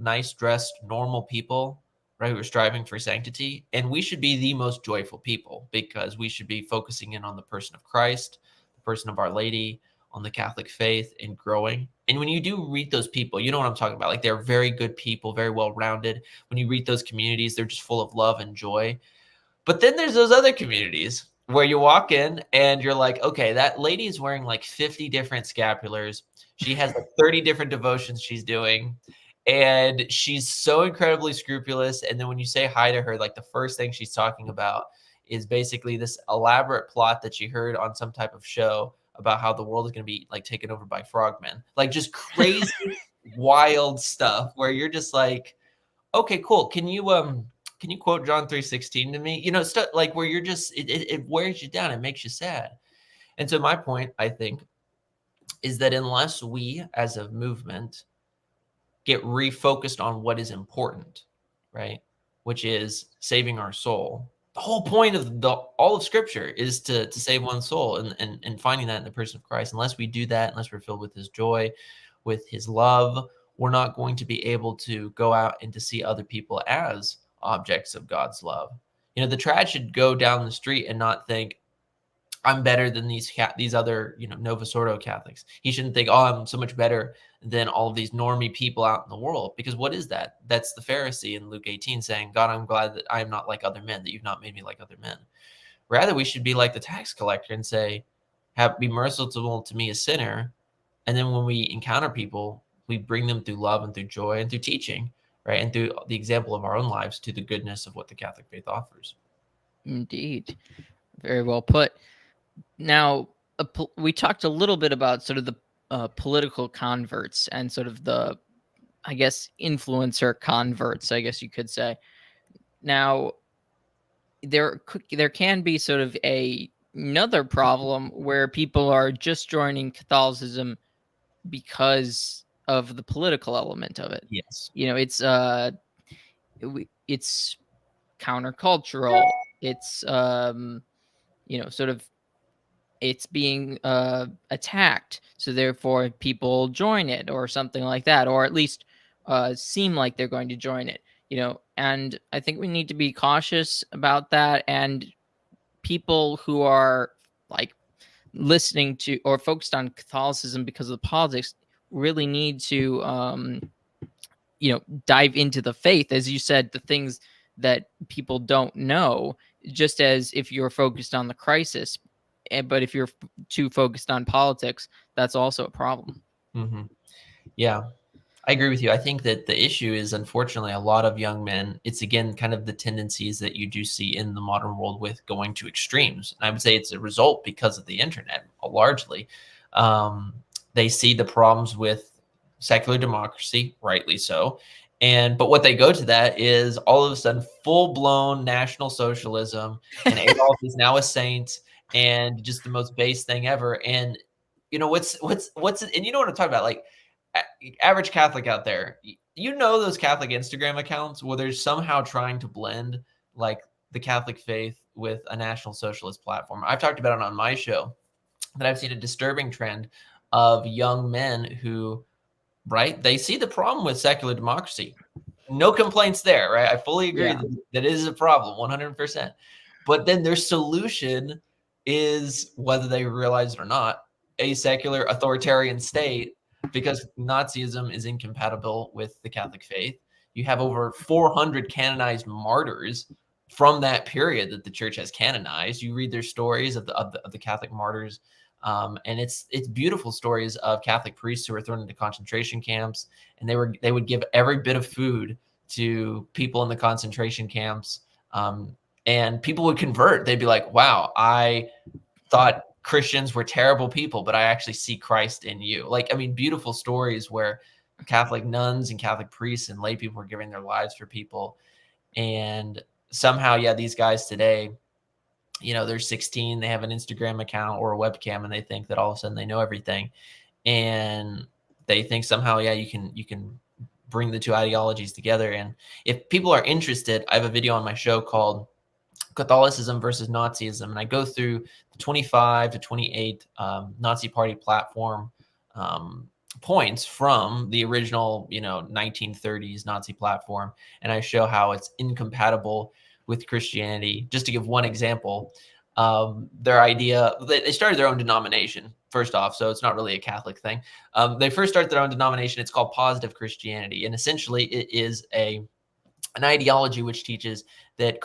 nice dressed, normal people, right? Who are striving for sanctity. And we should be the most joyful people because we should be focusing in on the person of Christ, the person of Our Lady, on the Catholic faith and growing. And when you do read those people, you know what I'm talking about. Like they're very good people, very well rounded. When you read those communities, they're just full of love and joy. But then there's those other communities where you walk in and you're like, okay, that lady is wearing like 50 different scapulars. She has like 30 different devotions she's doing. And she's so incredibly scrupulous. And then when you say hi to her, like the first thing she's talking about is basically this elaborate plot that she heard on some type of show about how the world is going to be like taken over by frogmen. Like just crazy, wild stuff where you're just like, okay, cool. Can you quote John 3:16 to me? Stuff like where you're just it wears you down, it makes you sad. And so my point, I think, is that unless we as a movement get refocused on what is important, right? Which is saving our soul. The whole point of all of scripture is to save one's soul and finding that in the person of Christ. Unless we do that, unless we're filled with his joy, with his love, we're not going to be able to go out and to see other people as objects of God's love. The trad should go down the street and not think, I'm better than these other, Novus Ordo Catholics. He shouldn't think, oh, I'm so much better than all of these normie people out in the world. Because what is that? That's the Pharisee in Luke 18 saying, God, I'm glad that I am not like other men, that you've not made me like other men. Rather, we should be like the tax collector and say, be merciful to me, a sinner. And then when we encounter people, we bring them through love and through joy and through teaching, right? And through the example of our own lives to the goodness of what the Catholic faith offers. Indeed. Very well put. Now, we talked a little bit about sort of the political converts and sort of the, I guess, influencer converts, I guess you could say. Now, there can be sort of another problem where people are just joining Catholicism because of the political element of it. Yes. It's countercultural. It's sort of it's being attacked, so therefore people join it or something like that, or at least seem like they're going to join it, and I think we need to be cautious about that. And people who are like listening to or focused on Catholicism because of the politics really need to dive into the faith, as you said, the things that people don't know, just as if you're focused on the crisis. But if you're too focused on politics, that's also a problem. Hmm. Yeah, I agree with you. I think that the issue is, unfortunately, a lot of young men, it's again kind of the tendencies that you do see in the modern world with going to extremes. And I would say it's a result because of the internet, largely. Um, they see the problems with secular democracy, rightly so. But what they go to that is all of a sudden full blown National Socialism, and Adolf is now a saint, and just the most base thing ever. And and you know what I'm talking about, like average Catholic out there, those Catholic Instagram accounts where they're somehow trying to blend like the Catholic faith with a National Socialist platform. I've talked about it on my show that I've seen a disturbing trend of young men who, right, they see the problem with secular democracy. No complaints there, right? I fully agree Yeah. that that is a problem, 100%. But then their solution is, whether they realize it or not, a secular authoritarian state, because Nazism is incompatible with the Catholic faith. You have over 400 canonized martyrs from that period that the church has canonized. You read their stories of the Catholic martyrs, and it's beautiful stories of Catholic priests who were thrown into concentration camps, and they would give every bit of food to people in the concentration camps, and people would convert. They'd be like, "Wow, I thought Christians were terrible people, but I actually see Christ in you." Like, I mean, beautiful stories where Catholic nuns and Catholic priests and lay people were giving their lives for people, and somehow, yeah, these guys today, they're 16, they have an Instagram account or a webcam, and they think that all of a sudden they know everything. And they think somehow, yeah, you can bring the two ideologies together. And if people are interested, I have a video on my show called Catholicism versus Nazism, and I go through the 25 to 28 Nazi Party platform points from the original, 1930s Nazi platform, and I show how it's incompatible with Christianity. Just to give one example, their idea, they started their own denomination first off, so it's not really a Catholic thing. They first started their own denomination. It's called Positive Christianity, and essentially it is an ideology which teaches that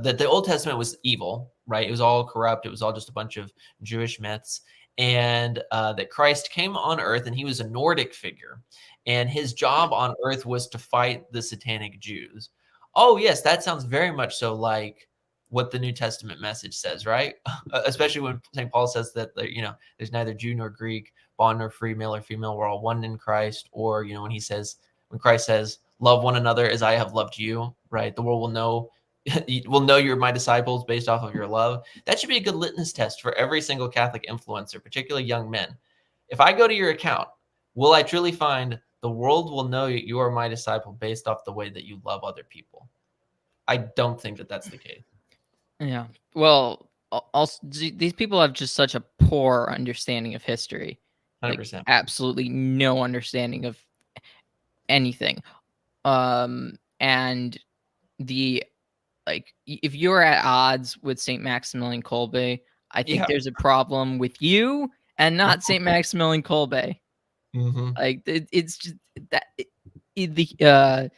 that the Old Testament was evil, right? It was all corrupt. It was all just a bunch of Jewish myths. And that Christ came on earth, and he was a Nordic figure. And his job on earth was to fight the satanic Jews. Oh, yes, that sounds very much so like what the New Testament message says, right? Especially when St. Paul says that, there's neither Jew nor Greek, bond nor free, male or female, we're all one in Christ. Or, when Christ says, love one another as I have loved you, right? The world will know you're my disciples based off of your love. That should be a good litmus test for every single Catholic influencer, particularly young men. If I go to your account, will I truly find the world will know you are my disciple based off the way that you love other people? I don't think that that's the case. Yeah. Well, also these people have just such a poor understanding of history. Like 100%. absolutely no understanding of anything. And the if you're at odds with St. Maximilian Kolbe, I think Yeah. there's a problem with you and not St. Maximilian Kolbe. Mm-hmm. Like it's just that the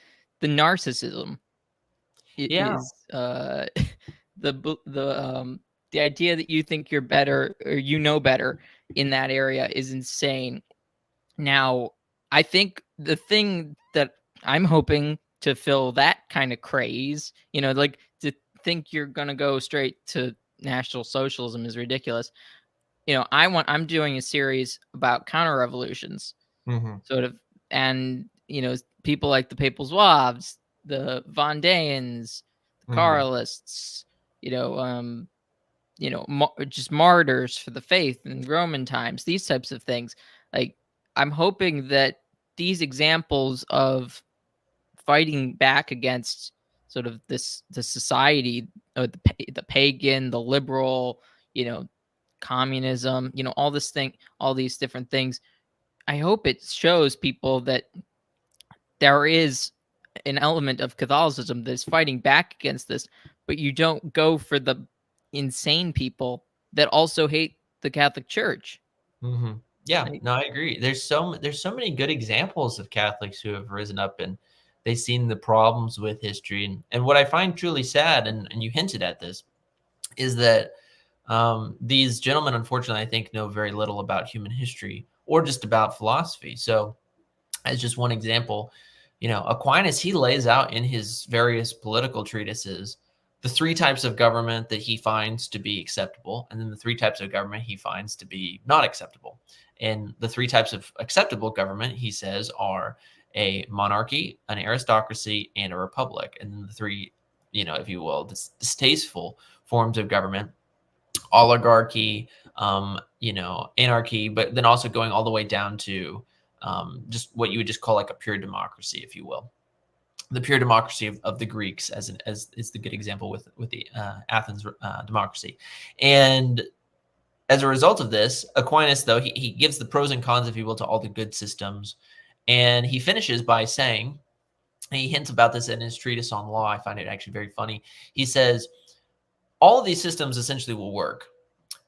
narcissism Yeah. is the idea that you think you're better or better in that area is insane. Now, I think the thing that I'm hoping to fill that kind of craze, like to think you're going to go straight to National Socialism is ridiculous. I'm doing a series about counter revolutions, Mm-hmm. sort of, and people like the Papal Zouaves, the Vendéans, the Mm-hmm. Carlists, you know, just martyrs for the faith in Roman times, these types of things. Like, I'm hoping that these examples of fighting back against sort of the society, or the pagan, the liberal, communism, all these different things. I hope it shows people that there is an element of Catholicism that's fighting back against this, but you don't go for the insane people that also hate the Catholic Church. Hmm. Yeah, Like, no, I agree. There's so many good examples of Catholics who have risen up and they've seen the problems with history. And what I find truly sad, and you hinted at this, is that these gentlemen, unfortunately, I think know very little about human history or just about philosophy. So, as just one example, Aquinas, he lays out in his various political treatises the three types of government that he finds to be acceptable, and then the three types of government he finds to be not acceptable. And the three types of acceptable government, he says, are a monarchy, an aristocracy, and a republic. And then the three, if you will, distasteful forms of government: oligarchy, anarchy, but then also going all the way down to just what you would just call like a pure democracy, if you will. The pure democracy of the Greeks, as is the good example with the Athens democracy. And as a result of this, Aquinas, though, he gives the pros and cons, if you will, to all the good systems. And he finishes by saying, and he hints about this in his treatise on law. I find it actually very funny. He says, all of these systems essentially will work.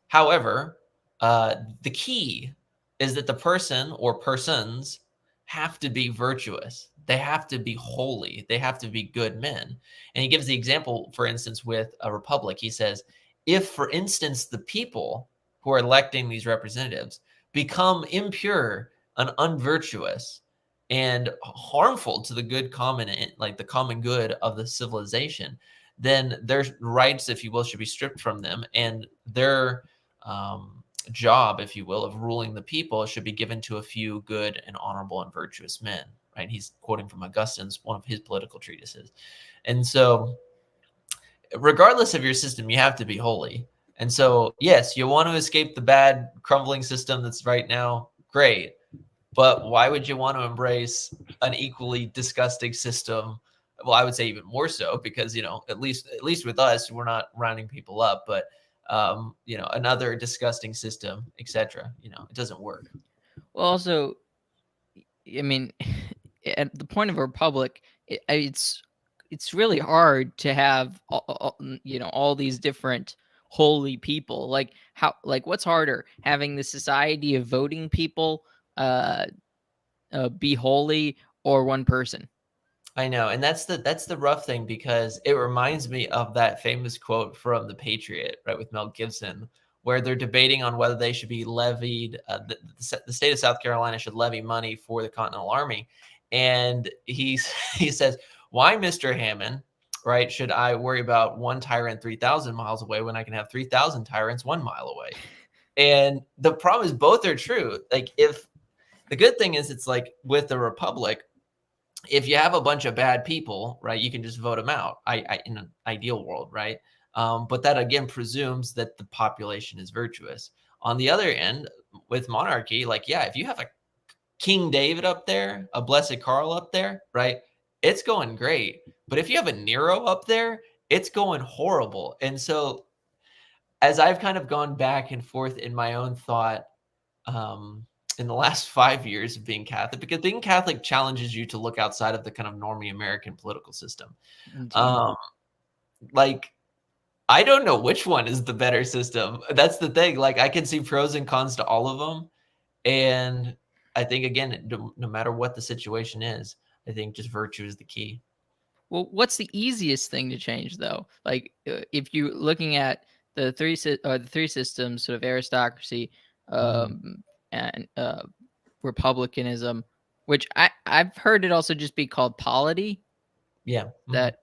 However, the key is that the person or persons have to be virtuous. They have to be holy. They have to be good men. And he gives the example, for instance, with a republic. He says, if, for instance, the people who are electing these representatives become impure and unvirtuous and harmful to the good common, like the common good of the civilization, then their rights, if you will, should be stripped from them, and their job, if you will, of ruling the people should be given to a few good and honorable and virtuous men. Right? He's quoting from Augustine's, one of his political treatises. And so, regardless of your system, you have to be holy. And so, yes, you want to escape the bad, crumbling system that's right now. Great. But why would you want to embrace an equally disgusting system? Well, I would say even more so, because at least with us, we're not rounding people up, but another disgusting system, etc. It doesn't work. well, also, I mean, at the point of a republic, it's really hard to have all these different holy people. Like what's harder, having the society of voting people uh, be holy, or one person? I know, and that's the rough thing, because it reminds me of that famous quote from The Patriot, right, with Mel Gibson, where they're debating on whether they should be levied. The state of South Carolina should levy money for the Continental Army, and he says, "Why, Mister Hammond, right? Should I worry about one tyrant 3,000 miles away when I can have 3,000 tyrants 1 mile away?" And the problem is both are true. Like, if the good thing is, it's like with the republic, if you have a bunch of bad people, right, you can just vote them out. In an ideal world, right? But that again presumes that the population is virtuous. On the other end, with monarchy, like, yeah, if you have a King David up there, a Blessed Carl up there, right, it's going great. But if you have a Nero up there, it's going horrible. And so, as I've kind of gone back and forth in my own thought, um, in the last 5 years of being Catholic, because being Catholic challenges you to look outside of the kind of normie American political system. Indeed. Um, like, I don't know which one is the better system. That's the thing. Like, I can see pros and cons to all of them. And I think, again, no matter what the situation is, I think just virtue is the key. Well, what's the easiest thing to change, though? Like, if you're looking at the three systems, sort of aristocracy, Mhm. and republicanism, which I've heard it also just be called polity. Yeah. Mhm. That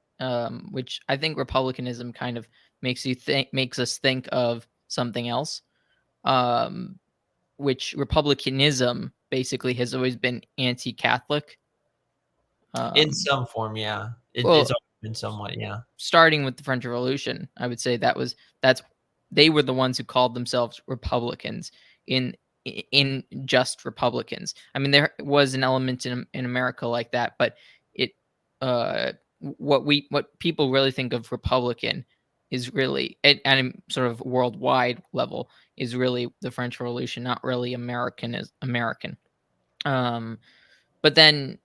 which I think republicanism kind of makes us think of something else. Um, which republicanism basically has always been anti-Catholic. In Um, some form, yeah. It's well, always been somewhat, yeah. starting with the French Revolution, I would say that's they were the ones who called themselves Republicans in in just Republicans. I mean, there was an element in America like that, but it what people really think of Republican is really at a sort of worldwide level is really the French Revolution, not really American as American. Um, but then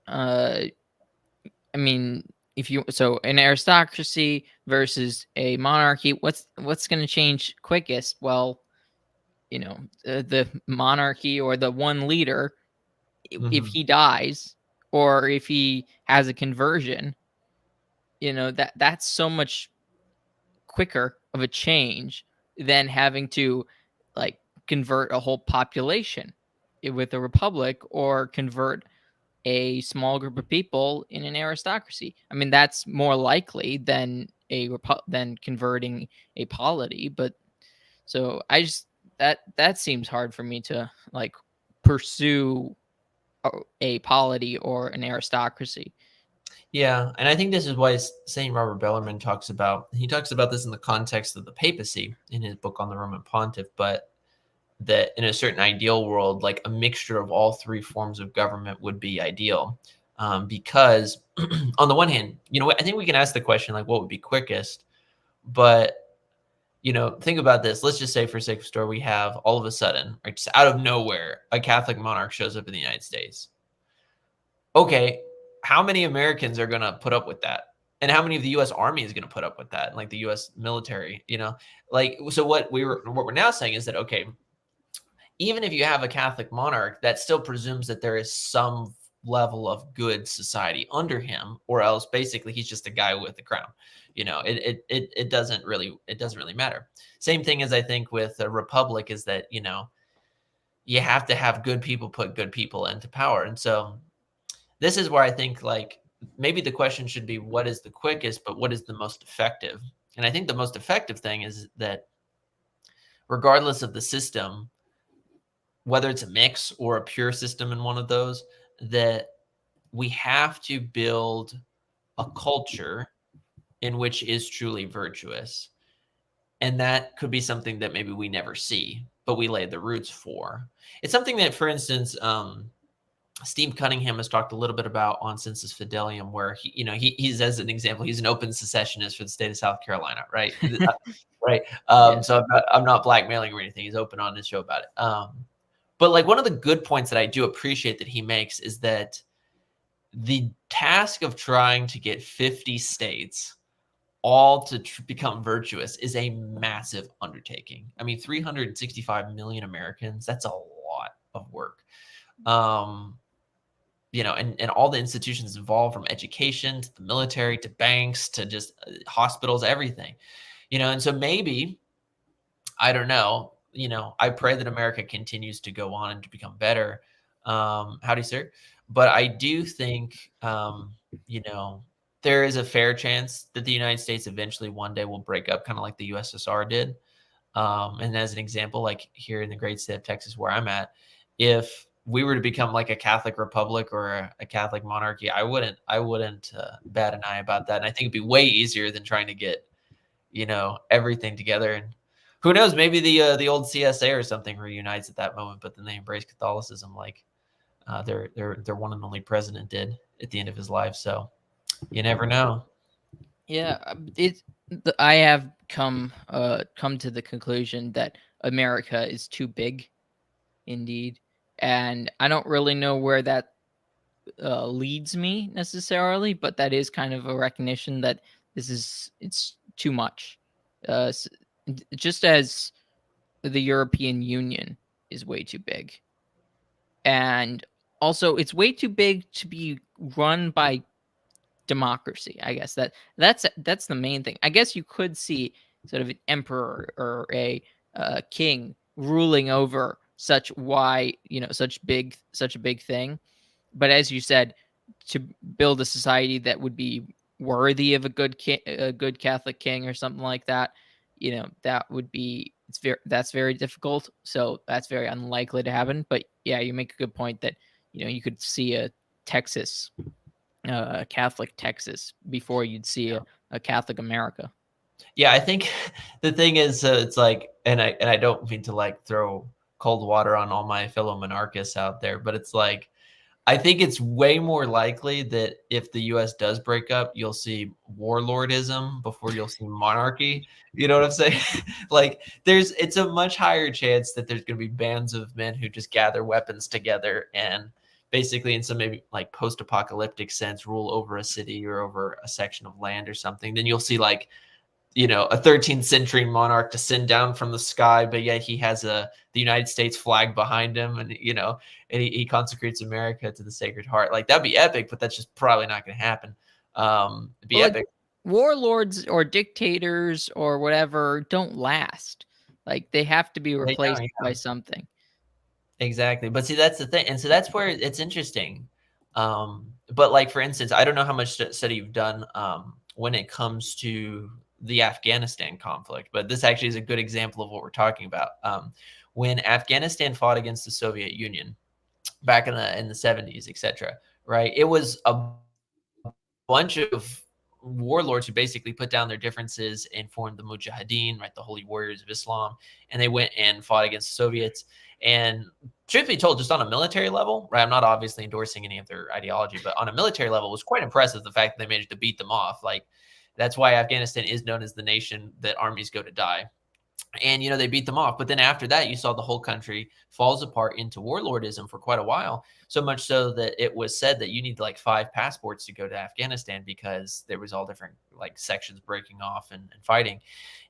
I mean, if you so an aristocracy versus a monarchy, what's going to change quickest? Well, the monarchy or the one leader, if Mhm. he dies or if he has a conversion, that's so much quicker of a change than having to like convert a whole population with a republic or convert a small group of people in an aristocracy. I mean, that's more likely than than converting a polity. But so I just that seems hard for me to like pursue a polity or an aristocracy. Yeah, and I think this is why Saint Robert Bellarmine talks about this in the context of the papacy in his book on the Roman Pontiff, but that in a certain ideal world, like a mixture of all three forms of government would be ideal. Because on the one hand, I think we can ask the question like, what would be quickest? But think about this. Let's just say, for sake of story, we have all of a sudden, or just out of nowhere, a Catholic monarch shows up in the United States. Okay, how many Americans are going to put up with that? And how many of the U.S. Army is going to put up with that? Like the U.S. military, like so. What we're now saying is that okay, even if you have a Catholic monarch, that still presumes that there is some level of good society under him, or else basically he's just a guy with a crown. It doesn't really matter. Same thing as I think with a republic is that you have to have good people put good people into power, and so this is where I think like maybe the question should be what is the quickest, but what is the most effective? And I think the most effective thing is that regardless of the system, whether it's a mix or a pure system in one of those, that we have to build a culture in which is truly virtuous. And that could be something that maybe we never see, but we lay the roots for. It's something that, for instance, Steve Cunningham has talked a little bit about on Census Fidelium, where he's as an example, he's an open secessionist for the state of South Carolina, right? Right. Yeah. So I'm not blackmailing or anything. He's open on his show about it. But like one of the good points that I do appreciate that he makes is that the task of trying to get 50 states all to become virtuous is a massive undertaking. I mean, 365 million Americans, that's a lot of work. And all the institutions involved, from education to the military to banks to just hospitals, everything, and so maybe, I don't know, I pray that America continues to go on and to become better. Howdy, sir. But I do think, you know, there is a fair chance that the United States eventually one day will break up, kind of like the USSR did. And as an example, like here in the great state of Texas, where I'm at, if we were to become like a Catholic republic or a Catholic monarchy, I wouldn't bat an eye about that. And I think it'd be way easier than trying to get, everything together. And who knows, maybe the old CSA or something reunites at that moment, but then they embrace Catholicism like their one and only president did at the end of his life. So you never know. Yeah, I have come to the conclusion that America is too big, indeed, and I don't really know where that leads me necessarily, but that is kind of a recognition that it's too much. Just as the European Union is way too big, and also it's way too big to be run by democracy. I guess that's the main thing. I guess you could see sort of an emperor or a king ruling over such a big thing. But as you said, to build a society that would be worthy of a good Catholic king or something like that, that would be that's very difficult. So that's very unlikely to happen. But yeah, you make a good point that you could see a Texas Catholic Texas before you'd see a Catholic America. Yeah, I think the thing is, it's like, and I don't mean to like throw cold water on all my fellow monarchists out there, but it's like I think it's way more likely that if the U.S. does break up, you'll see warlordism before you'll see monarchy. You know what I'm saying? Like, it's a much higher chance that there's going to be bands of men who just gather weapons together and basically in some maybe like post-apocalyptic sense rule over a city or over a section of land or something, then you'll see like, a 13th century monarch descend down from the sky, but yet he has the United States flag behind him, and and he consecrates America to the Sacred Heart. Like that'd be epic, but that's just probably not going to happen. It'd be Well, like epic. warlords or dictators or whatever don't last. Like they have to be They replaced don't, by yeah. something. Exactly. But see, that's the thing. And so that's where it's interesting. But like, for instance, I don't know how much study you've done when it comes to the Afghanistan conflict, but this actually is a good example of what we're talking about. When Afghanistan fought against the Soviet Union back in the 70s, etc., right? It was a bunch of warlords who basically put down their differences and formed the Mujahideen, right, the Holy Warriors of Islam, and they went and fought against the Soviets. And truth be told, just on a military level, right, I'm not obviously endorsing any of their ideology, but on a military level, it was quite impressive the fact that they managed to beat them off. Like that's why Afghanistan is known as the nation that armies go to die. And they beat them off, but then after that you saw the whole country falls apart into warlordism for quite a while, so much so that it was said that you need like 5 passports to go to Afghanistan because there was all different like sections breaking off and fighting.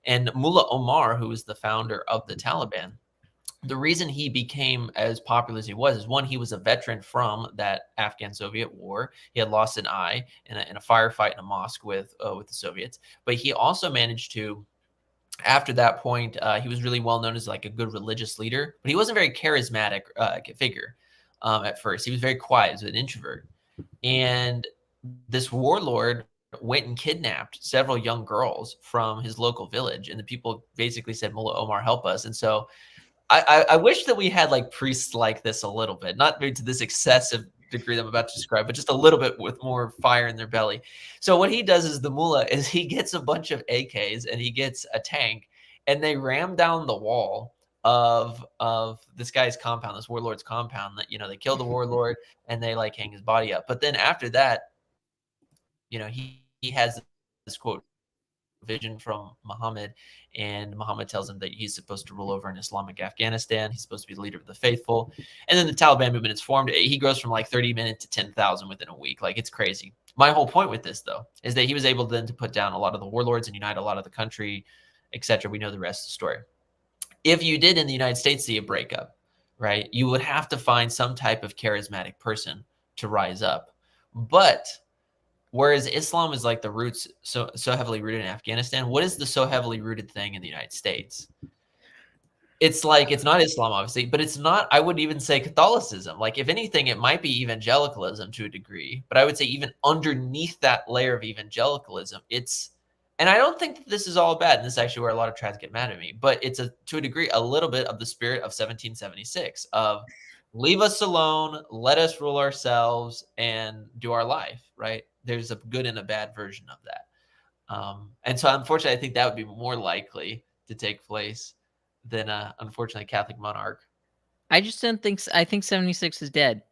And Mullah Omar, who was the founder of the Taliban, the reason he became as popular as he was is, one, he was a veteran from that Afghan Soviet war. He had lost an eye in a firefight in a mosque with the Soviets, but he also managed to, after that point, he was really well known as like a good religious leader, but he wasn't a very charismatic figure at first. He was very quiet, as an introvert. And this warlord went and kidnapped several young girls from his local village, and the people basically said, "Mullah Omar, help us." And so I wish that we had like priests like this a little bit, not maybe to this excessive degree that I'm about to describe, but just a little bit with more fire in their belly. So what he does is, the mullah is, he gets a bunch of AKs and he gets a tank, and they ram down the wall of this guy's compound, this warlord's compound. That they kill the warlord and they like hang his body up. But then after that, he has this quote vision from Muhammad, and Muhammad tells him that he's supposed to rule over an Islamic Afghanistan. He's supposed to be the leader of the faithful. And then the Taliban movement is formed. He grows from like 30 minutes to 10,000 within a week. Like, it's crazy. My whole point with this, though, is that he was able then to put down a lot of the warlords and unite a lot of the country, etc. We know the rest of the story. If you did in the United States see a breakup, right, you would have to find some type of charismatic person to rise up. But whereas Islam is like the roots so heavily rooted in Afghanistan, what is the so heavily rooted thing in the United States? It's like, it's not Islam, obviously, but it's not, I wouldn't even say Catholicism. Like, if anything, it might be evangelicalism to a degree, but I would say even underneath that layer of evangelicalism, it's, and I don't think that this is all bad, and this is actually where a lot of trads get mad at me, but it's to a degree, a little bit of the spirit of 1776 of, leave us alone, let us rule ourselves and do our life, right? There's a good and a bad version of that. And so unfortunately, I think that would be more likely to take place than unfortunately Catholic monarch. I just don't think. I think 76 is dead.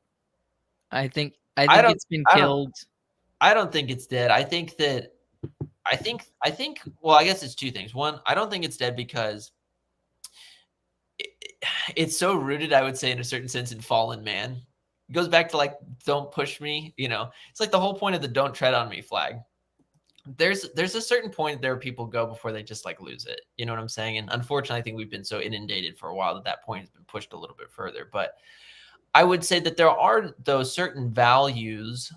I think. I I think don't it's been I don't killed. I don't think it's dead. I think well, I guess it's two things. One, I don't think it's dead because it's so rooted, I would say, in a certain sense, in fallen man. It goes back to like, don't push me, It's like the whole point of the don't tread on me flag. There's a certain point there people go before they just like lose it. You know what I'm saying? And unfortunately, I think we've been so inundated for a while that point has been pushed a little bit further. But I would say that there are those certain values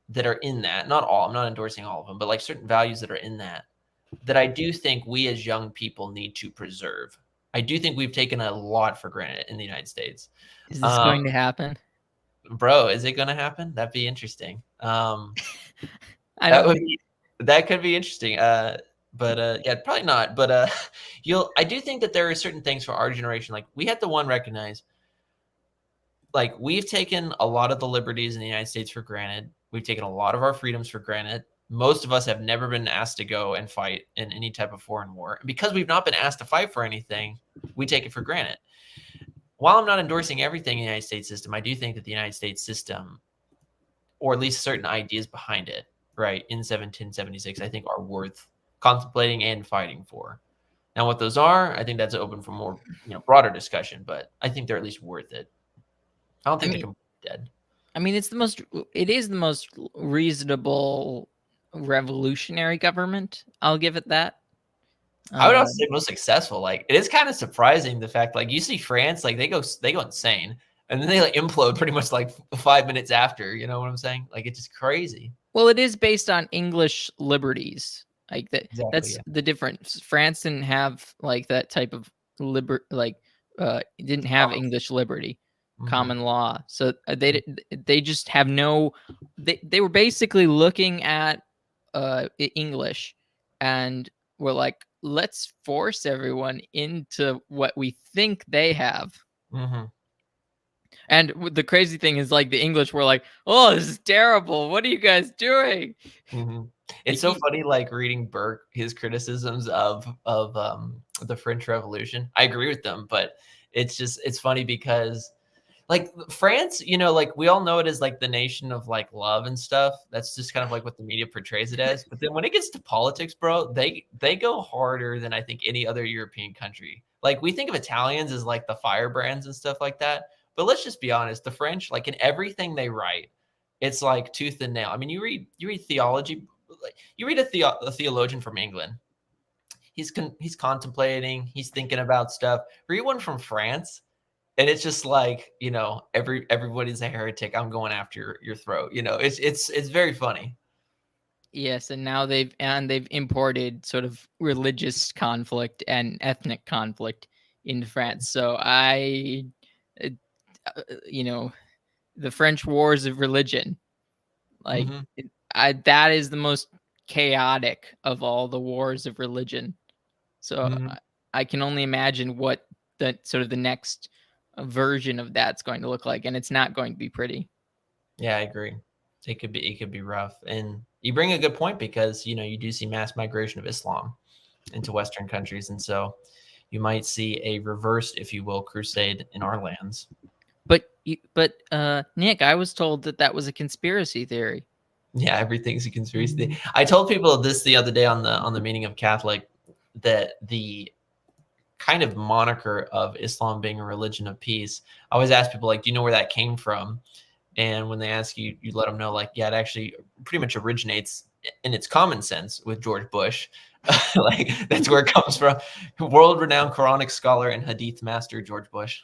that are in that. Not all. I'm not endorsing all of them, but like certain values that are in that I do think we as young people need to preserve. I do think we've taken a lot for granted in the United States. Is this Um, going to happen? bro, is it going to happen? That'd be interesting. I That don't would think. be that could be interesting. But yeah, probably not. But I do think that there are certain things for our generation. Like, we have to recognize, like, we've taken a lot of the liberties in the United States for granted. We've taken a lot of our freedoms for granted. Most of us have never been asked to go and fight in any type of foreign war. And because we've not been asked to fight for anything, we take it for granted. While I'm not endorsing everything in the United States system, I do think that the United States system, or at least certain ideas behind it, right, in 1776, I think are worth contemplating and fighting for. Now, what those are, I think that's open for more, broader discussion, but I think they're at least worth it. I don't I think they're mean, completely dead. I mean, it is the most reasonable revolutionary government. I'll give it that. I would also Um, say most successful. Like, it is kind of surprising the fact, like, you see France, like they go insane, and then they like implode pretty much like 5 minutes after. You know what I'm saying? Like, it's just crazy. well, it is based on English liberties. Like that. Exactly. That's Yeah. the difference. France didn't have like that type of like it didn't have Common. English liberty, Hmm. common law. So they just have no. They were basically looking at English, and were like, let's force everyone into what we think they have. Hmm. And the crazy thing is, like, the English were like, "Oh, this is terrible. What are you guys doing?" Hmm. It's Like, so funny, like reading Burke, his criticisms of the French Revolution. I agree with them, but it's funny because like France, like we all know it as like the nation of like love and stuff. That's just kind of like what the media portrays it as. But then when it gets to politics, bro, they go harder than I think any other European country. Like we think of Italians as like the firebrands and stuff like that. But let's just be honest, the French, like in everything they write, it's like tooth and nail. I mean, you read theology, like you read a theologian from England. He's contemplating, he's thinking about stuff. Read one from France, and it's just like, everybody's a heretic. I'm going after your throat. It's very funny. yes, and now they've imported sort of religious conflict and ethnic conflict into France. So uh, you know, the French wars of religion, like, Hmm. that is the most chaotic of all the wars of religion. So Hmm. I can only imagine what the next version of that's going to look like, and it's not going to be pretty. Yeah, I agree. It could be rough, and you bring a good point because you do see mass migration of Islam into Western countries, and so you might see a reversed, if you will, crusade in our lands. But Nick, I was told that that was a conspiracy theory. Yeah, everything's a conspiracy. I told people this the other day on the meaning of Catholic, that the kind of moniker of Islam being a religion of peace. I always ask people, like, do you know where that came from? And when they ask you, you let them know, like, yeah, it actually pretty much originates in its common sense with George Bush. Like, that's where it comes from. World renowned Quranic scholar and Hadith master George Bush.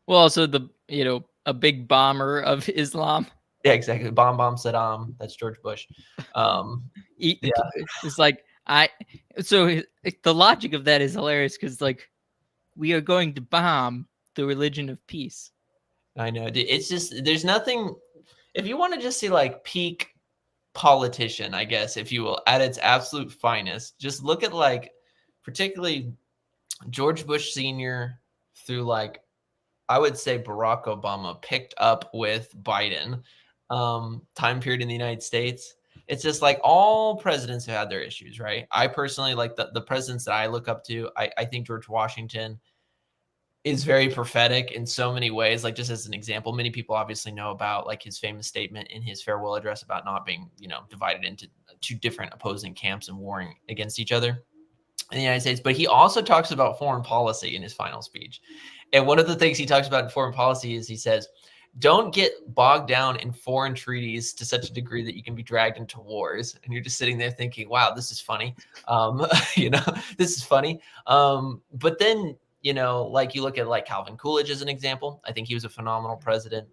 Well, also a big bomber of Islam. Yeah, exactly. Bomb bomb Saddam. That's George Bush. Um, yeah, It's like I. So the logic of that is hilarious because, like, we are going to bomb the religion of peace. I know. It's just there's nothing. If you want to just see like peak politician, I guess, if you will, at its absolute finest, just look at like particularly George Bush Sr. through like I would say Barack Obama picked up with Biden time period in the United States. It's just like all presidents have had their issues, right? I personally like the presidents that I look up to. I think George Washington is very prophetic in so many ways. Like, just as an example, many people obviously know about like his famous statement in his farewell address about not being, divided into two different opposing camps and warring against each other in the United States. But he also talks about foreign policy in his final speech. And one of the things he talks about in foreign policy is he says, don't get bogged down in foreign treaties to such a degree that you can be dragged into wars. And you're just sitting there thinking, wow, this is funny. Um, this is funny. But then, like you look at like Calvin Coolidge as an example. I think he was a phenomenal president.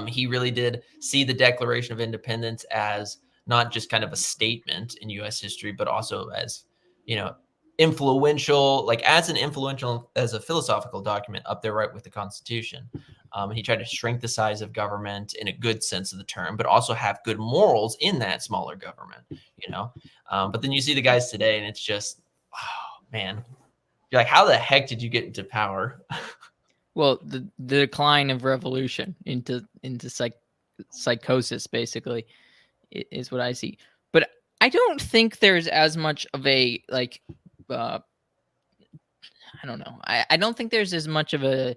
He really did see the Declaration of Independence as not just kind of a statement in U.S. history, but also as, you know, influential, like as a philosophical document up there, right with the Constitution. He tried to shrink the size of government in a good sense of the term, but also have good morals in that smaller government, you know. But then you see the guys today, and it's just, oh man, you're like, how the heck did you get into power? Well, the decline of revolution into psychosis, basically, is what I see. But I don't think there's as much of a, like, uh, I don't know. I don't think there's as much of a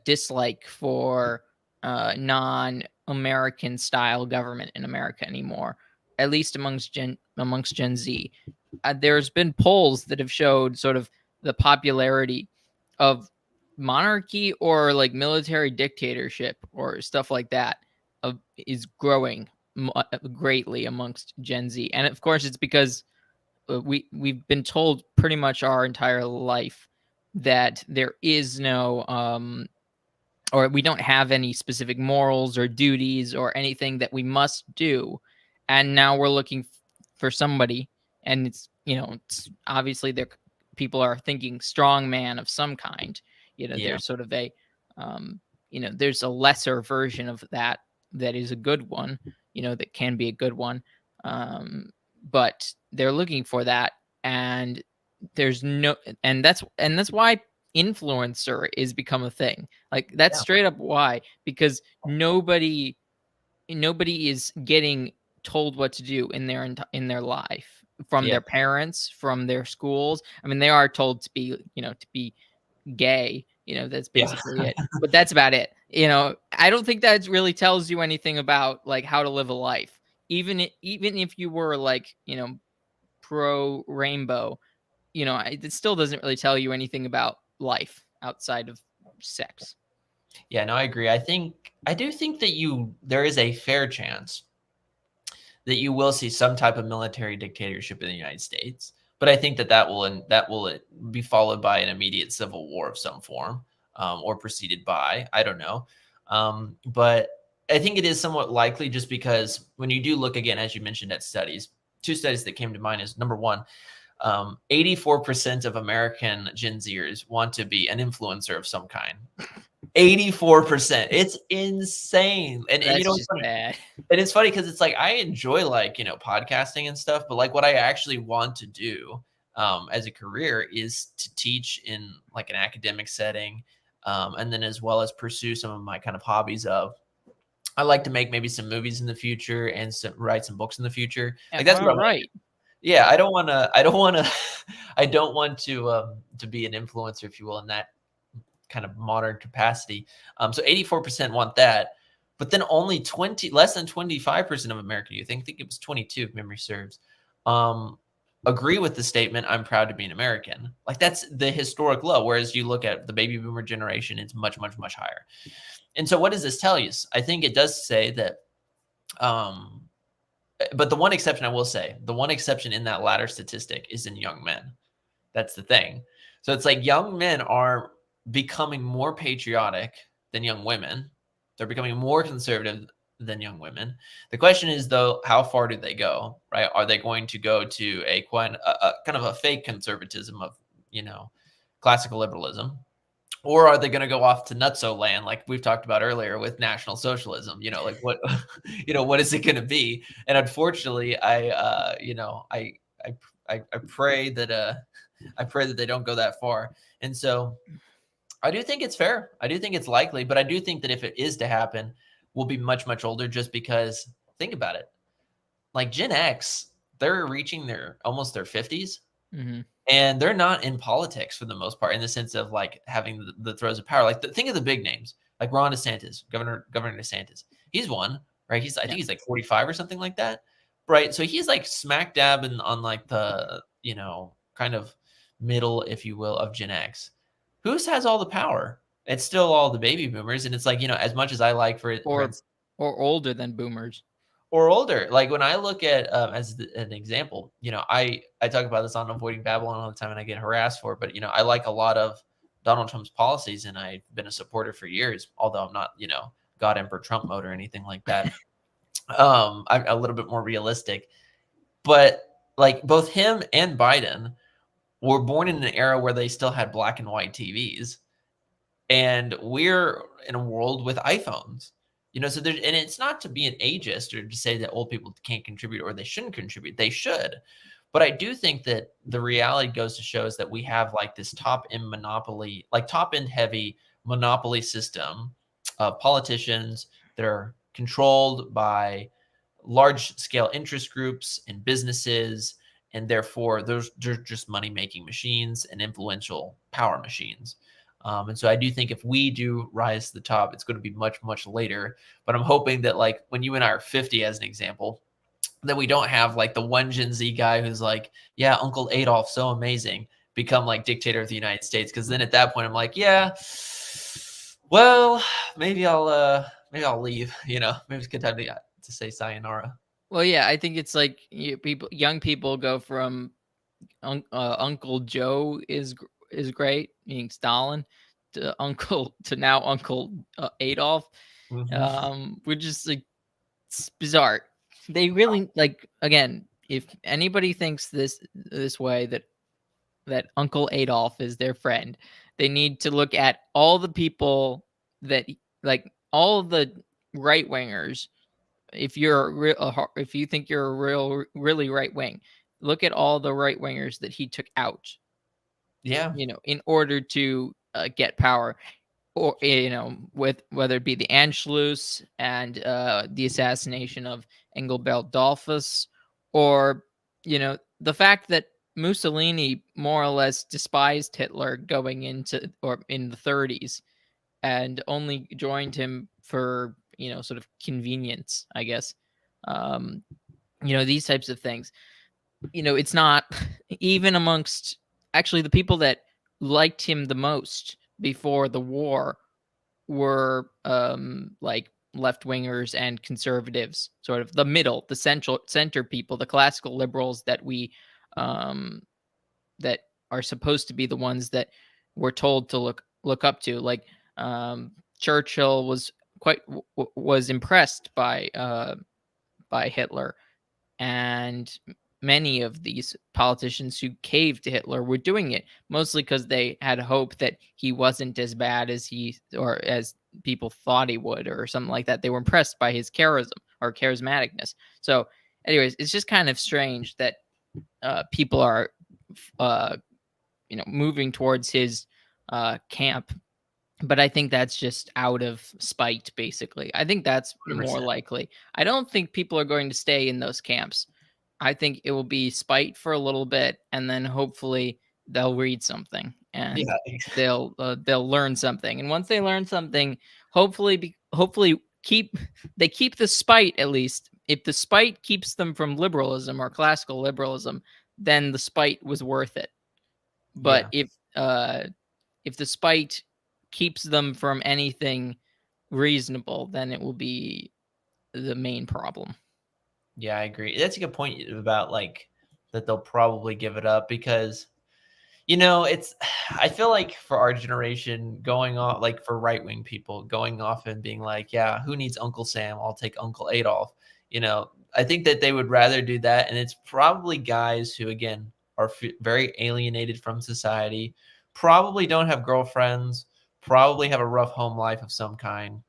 dislike for non-American style government in America anymore, at least amongst Gen Z. There's been polls that have showed sort of the popularity of monarchy or like military dictatorship or stuff like that. is growing greatly amongst Gen Z, and of course, it's because we've been told pretty much our entire life that there is no or we don't have any specific morals or duties or anything that we must do, and now we're looking for somebody, and it's it's obviously there people are thinking strong man of some kind. Yeah. There's sort of a there's a lesser version of that that is a good one, that can be a good one, um but they're looking for that, and there's no and that's why influencer is become a thing. Like, that's Yeah. straight up why, because nobody is getting told what to do in their life from Yeah. their parents, from their schools. I mean, they are told to be, to be gay, that's Yeah. basically it. But that's about it. I don't think that really tells you anything about like how to live a life. Even if you were like, pro rainbow, it still doesn't really tell you anything about life outside of sex. Yeah, no, I agree. I do think that there is a fair chance that you will see some type of military dictatorship in the United States, but I think that will be followed by an immediate civil war of some form, or preceded by, I don't know, but I think it is somewhat likely, just because when you do look again, as you mentioned, at studies, two studies that came to mind is number one, 84% of American Gen Zers want to be an influencer of some kind. 84%. It's insane. And That's it's just funny. bad. And it's funny because it's like I enjoy, like, podcasting and stuff, but like what I actually want to do as a career is to teach in like an academic setting, and then as well as pursue some of my kind of hobbies of, I like to make maybe some movies in the future and write some books in the future. Yeah, Like that's what all I want. right. Yeah, I don't want to I don't want to be an influencer, if you will, in that kind of modern capacity. So 84% want that, but then only less than 25% of American youth, I think it was 22 if memory serves, um, agree with the statement, "I'm proud to be an American." Like, that's the historic low. Whereas you look at the baby boomer generation, it's much, much, much higher. And so what does this tell you? I think it does say that, um, but the one exception I will say, the one exception in that latter statistic is in young men. That's the thing. So it's like young men are becoming more patriotic than young women. They're becoming more conservative than young women. The question is, though, how far do they go? Right? Are they going to go to a kind of a fake conservatism of, classical liberalism, or are they going to go off to nutso land, like we've talked about earlier with National Socialism? Like what, what is it going to be? And unfortunately, I, I pray that I pray that they don't go that far. And so I do think it's fair. I do think it's likely, but I do think that if it is to happen, we'll be much, much older, just because think about it. Like Gen X, they're reaching almost their 50s, Hmm. and they're not in politics for the most part, in the sense of like having the throes of power. Like, think of the big names, like Ron DeSantis, Governor DeSantis. He's one, right? I Yeah. think he's like 45 or something like that, right? So he's like smack dab on like the kind of middle, if you will, of Gen X. Who has all the power? It's still all the baby boomers, and it's like, as much as I like, for Or instance, older than boomers. or older. Like when I look at, an example, I talk about this on Avoiding Babylon all the time, and I get harassed for it. But I like a lot of Donald Trump's policies, and I've been a supporter for years. Although I'm not, God Emperor Trump mode or anything like that. I'm a little bit more realistic. But like both him and Biden were born in an era where they still had black and white TVs, and we're in a world with iPhones. So there's, and it's not to be an ageist or to say that old people can't contribute or they shouldn't contribute. They should. But I do think that the reality goes to show is that we have like this top end monopoly, like top end heavy monopoly system of politicians that are controlled by large scale interest groups and businesses. And therefore, they're just money making machines and influential power machines. And so I do think if we do rise to the top, it's going to be much, much later. But I'm hoping that, like, when you and I are 50, as an example, that we don't have like the one Gen Z guy who's like, yeah, Uncle Adolf, so amazing, become like dictator of the United States. Because then at that point, I'm like, yeah, well, maybe I'll maybe I'll leave. Maybe it's a good time to say sayonara. Well, yeah, I think it's like young people go from Uncle Joe is great, meaning Stalin, to now Uncle Adolf, Hmm. which is like it's bizarre. They really like again. If anybody thinks this way that Uncle Adolf is their friend, they need to look at all the people that like all the right wingers. If you think you're really right wing, look at all the right wingers that he took out, Yeah, in order to get power, or with whether it be the Anschluss and the assassination of Engelbert Dollfuss, or the fact that Mussolini more or less despised Hitler going into or in the 30s and only joined him for sort of convenience, I guess. um these types of things. It's not even amongst actually the people that liked him the most before the war were like left wingers and conservatives, sort of the middle, the central center people, the classical liberals that we um that are supposed to be the ones that we're told to look up to. Like Churchill was was impressed by Hitler, and many of these politicians who caved to Hitler were doing it mostly because they had hope that he wasn't as bad as he or as people thought he would, or something like that. They were impressed by his charism or charismaticness. So, anyways, it's just kind of strange that people are, uh, moving towards his camp, but I think that's just out of spite, basically. I think that's more 100%. likely. I don't think people are going to stay in those camps. I think it will be spite for a little bit, and then hopefully they'll read something and Yeah, they'll learn something. And once they learn something, hopefully keep the spite at least. If the spite keeps them from liberalism or classical liberalism, then the spite was worth it. But yeah, if the spite keeps them from anything reasonable, then it will be the main problem. yeah. I agree. That's a good point about that they'll probably give it up because it's. I feel like for our generation, going off like for right wing people going off and being like, yeah, who needs Uncle Sam? I'll take Uncle Adolf. I think that they would rather do that, and it's probably guys who again are very alienated from society, probably don't have girlfriends, probably have a rough home life of some kind,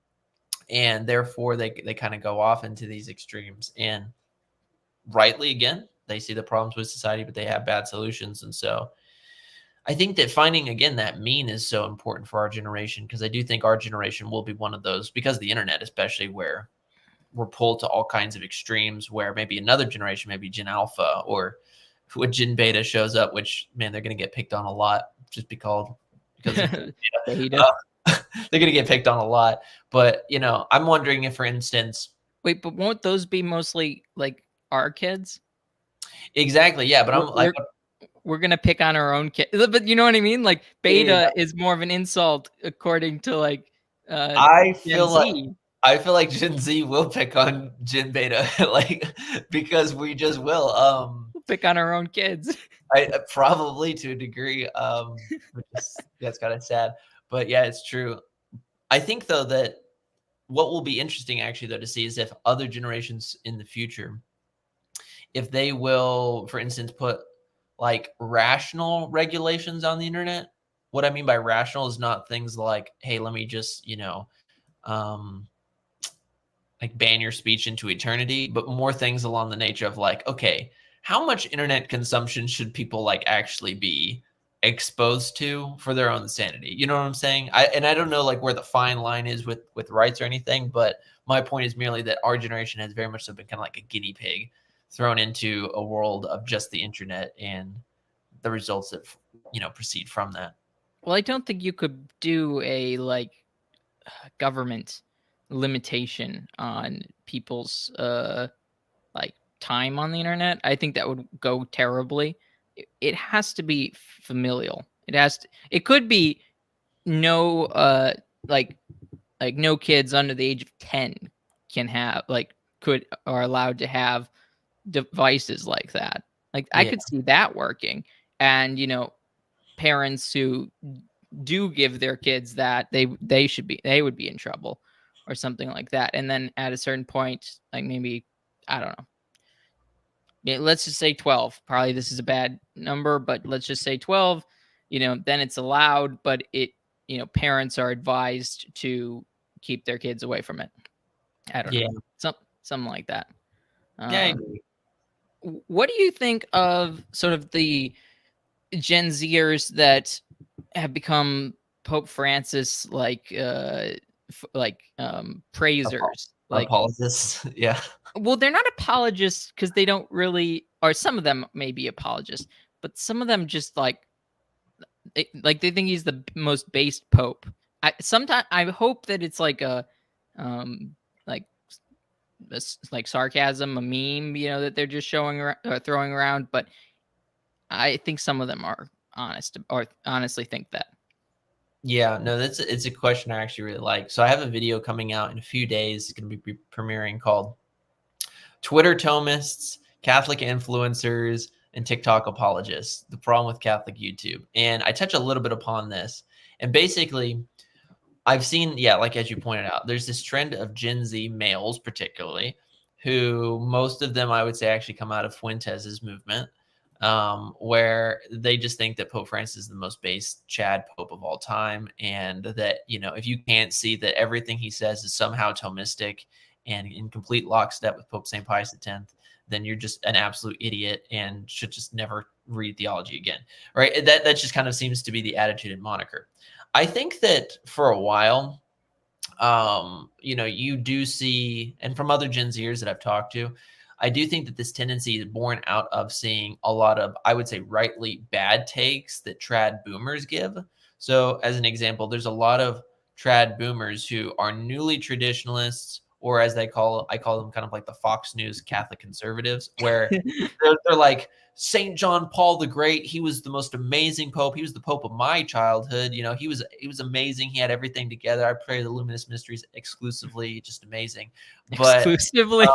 and therefore they kind of go off into these extremes. And rightly, again, they see the problems with society, but they have bad solutions. And so I think that finding again that mean is so important for our generation, because I do think our generation will be one of those, because of the internet, especially, where we're pulled to all kinds of extremes, where maybe another generation, maybe Gen Alpha or when Gen Beta shows up, which, man, they're going to get picked on a lot just because of Gen Beta. Beta. They're going to get picked on a lot. But, I'm wondering if, for instance, Wait, but won't those be mostly like our kids? exactly, yeah, but We're I'm like, we're, we're gonna pick on our own kids, but you know what I mean? Like yeah, beta is more of an insult according to like uh I Gen feel like Z. I feel like Gen Z will pick on Gen Beta, because we just will. We'll pick on our own kids. I probably to a degree, which is that's kind of sad, but yeah, it's true. I think though that what will be interesting actually though to see is if other generations in the future, if they will, for instance, put like rational regulations on the internet. What I mean by rational is not things like, hey, let me just, um, like ban your speech into eternity, but more things along the nature of like, okay, how much internet consumption should people like actually be exposed to for their own sanity? You know what I'm saying? I don't know like where the fine line is with rights or anything, but my point is merely that our generation has very much so been kind of like a guinea pig thrown into a world of just the internet and the results that proceed from that. Well, I don't think you could do a like government limitation on people's like time on the internet. I think that would go terribly. It has to be familial. It could be no like like no kids under the age of 10 can have like are allowed to have devices like that. Like I Yeah. could see that working. And parents who do give their kids that, they would be in trouble or something like that. And then at a certain point, like maybe, I don't know, let's just say 12. Probably this is a bad number, but let's just say 12. Then it's allowed, but parents are advised to keep their kids away from it. I don't know. Yeah. Something like that. Yeah, I um agree. what do you think of sort of the Gen Zers that have become Pope Francis praisers? Like, Apologists. Yeah. well, they're not apologists because they don't really, or some of them may be apologists, but some of them just they think he's the most based pope. Sometimes I hope that it's like a like like sarcasm, a meme, that they're just showing or throwing around, but I think some of them are honest or honestly think that. Yeah, no, it's a question I actually really like. So I have a video coming out in a few days. It's going to be premiering called Twitter Thomists, Catholic Influencers, and TikTok Apologists, the problem with Catholic YouTube. And I touch a little bit upon this. And basically, I've seen, yeah, like as you pointed out, there's this trend of Gen Z males, particularly, who most of them I would say actually come out of Fuentes's movement, where they just think that Pope Francis is the most base Chad Pope of all time, and that if you can't see that everything he says is somehow Thomistic and in complete lockstep with Pope St. Pius X, then you're just an absolute idiot and should just never read theology again, right? That just kind of seems to be the attitude and moniker. I think that for a while, you do see, and from other Gen Zers that I've talked to, I do think that this tendency is born out of seeing a lot of, I would say, rightly bad takes that trad boomers give. So, as an example, there's a lot of trad boomers who are newly traditionalists, or as I call them kind of like the Fox News Catholic conservatives, where they're like, St. John Paul the Great, he was the most amazing pope. He was the pope of my childhood. He was amazing. He had everything together. I pray the luminous mysteries exclusively, just amazing. But Exclusively.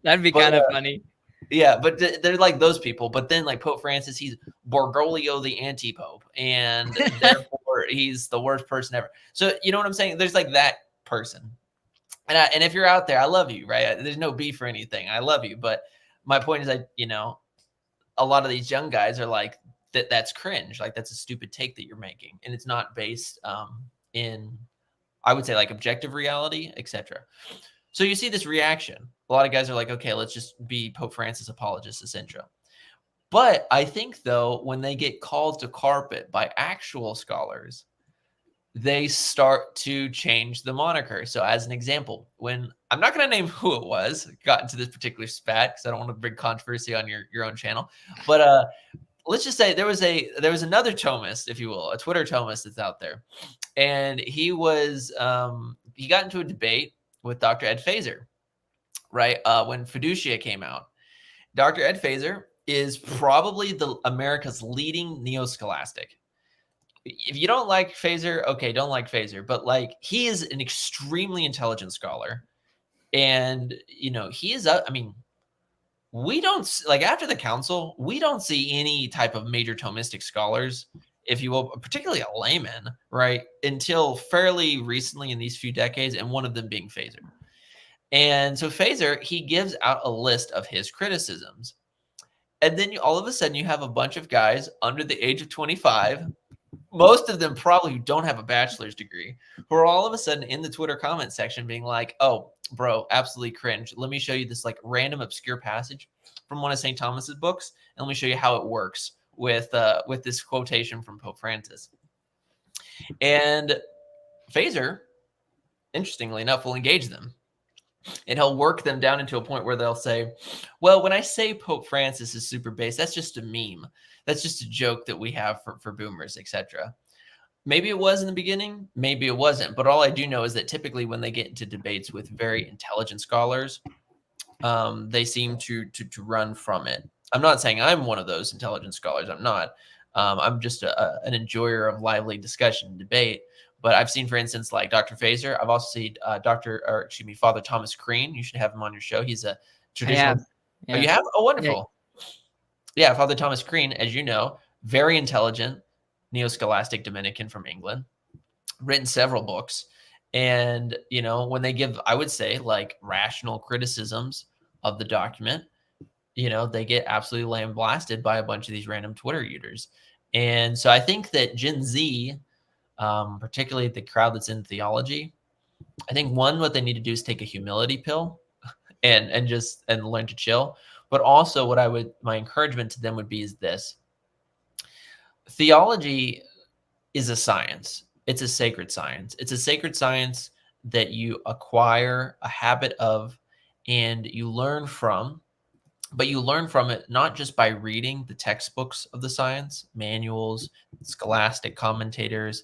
That'd be but kind of funny. yeah, but they're like those people. But then like Pope Francis, he's Bergoglio the anti-pope, and therefore he's the worst person ever. So you know what I'm saying? There's like that person. And if you're out there, I love you, right? There's no beef or anything. I love you. But my point is a lot of these young guys are like, that's cringe. Like, that's a stupid take that you're making. And it's not based in, I would say, like objective reality, etc. So you see this reaction. A lot of guys are like, okay, let's just be Pope Francis apologists, etc. But I think, though, when they get called to carpet by actual scholars, they start to change the moniker. So as an example, when I'm not going to name who it was, got into this particular spat because I don't want to bring controversy on your own channel, but let's just say there was another Thomist, if you will, a Twitter Thomist that's out there, and he got into a debate with Dr. Ed Fazer, right? When Fiducia came out, Dr. Ed Fazer is probably America's leading neo-scholastic. If you don't like Fazer, okay, don't like Fazer, but like he is an extremely intelligent scholar, and he is. I mean, we don't like after the council, we don't see any type of major Thomistic scholars, if you will, particularly a layman, right? Until fairly recently in these few decades, and one of them being Fazer. And so Fazer, he gives out a list of his criticisms, and then all of a sudden you have a bunch of guys under the age of 25. Most of them probably don't have a bachelor's degree, who are all of a sudden in the Twitter comment section being like, oh, bro, absolutely cringe. Let me show you this like random obscure passage from one of St. Thomas's books, and let me show you how it works with this quotation from Pope Francis. And Fazer, interestingly enough, will engage them. And he'll work them down into a point where they'll say, well, when I say Pope Francis is super base, that's just a meme. That's just a joke that we have for boomers, etc. Maybe it was in the beginning, maybe it wasn't. But all I do know is that typically when they get into debates with very intelligent scholars, they seem to run from it. I'm not saying I'm one of those intelligent scholars. I'm not. I'm just an enjoyer of lively discussion and debate. But I've seen, for instance, like Dr. Fazer. I've also seen Father Thomas Crean. You should have him on your show. He's a I traditional. have. Oh, you Yeah. have? Oh, Yeah. wonderful. Yeah, Father Thomas Crean, as you know, very intelligent, neo-scholastic Dominican from England, written several books. And, when they give, I would say, like rational criticisms of the document, they get absolutely lambasted by a bunch of these random Twitter users. And so I think that Gen Z, particularly the crowd that's in theology, I think what they need to do is take a humility pill and learn to chill. But also my encouragement to them would be is this: theology is a science. It's a sacred science. It's a sacred science that you acquire a habit of and you learn from, but you learn from it not just by reading the textbooks of the science, manuals, scholastic commentators,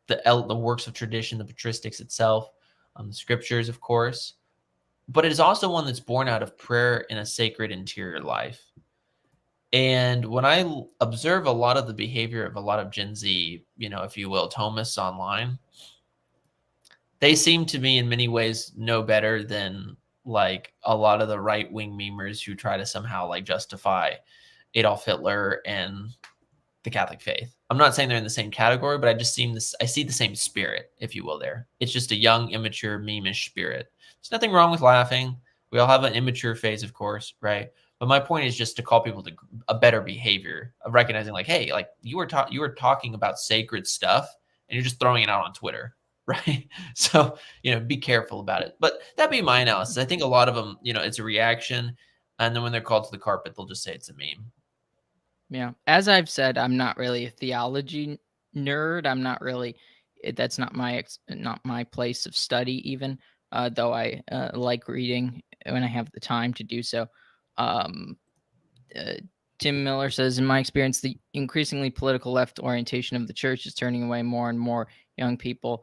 the works of tradition, the patristics itself, the scriptures, of course, but it is also one that's born out of prayer in a sacred interior life. And when I observe a lot of the behavior of a lot of Gen Z, if you will, Thomists online, they seem to me in many ways no better than like a lot of the right wing memers who try to somehow like justify Adolf Hitler and the Catholic faith. I'm not saying they're in the same category, but I see the same spirit, if you will, there. It's just a young, immature, memeish spirit. There's nothing wrong with laughing. We all have an immature phase, of course, right? But my point is just to call people to a better behavior of recognizing, like, hey, like you were talking about sacred stuff, and you're just throwing it out on Twitter, right? So be careful about it. But that'd be my analysis. I think a lot of them, it's a reaction, and then when they're called to the carpet, they'll just say it's a meme. Yeah. As I've said, I'm not really a theology nerd. I'm not really. That's not my place of study even. Though I like reading when I have the time to do so. Um, uh, Tim Miller says, in my experience, the increasingly political left orientation of the church is turning away more and more young people.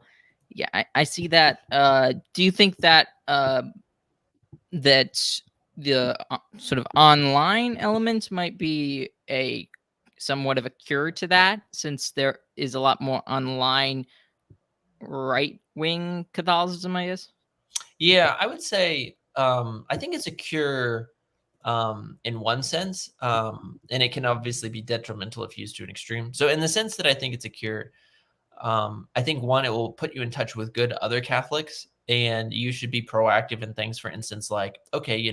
Yeah, I see that. Do you think that that the sort of online element might be a somewhat of a cure to that, since there is a lot more online right wing Catholicism, I guess? Yeah, I would say I think it's a cure in one sense, and it can obviously be detrimental if used to an extreme. So, in the sense that I think it's a cure, I think one, it will put you in touch with good other Catholics, and you should be proactive in things. For instance, like, okay,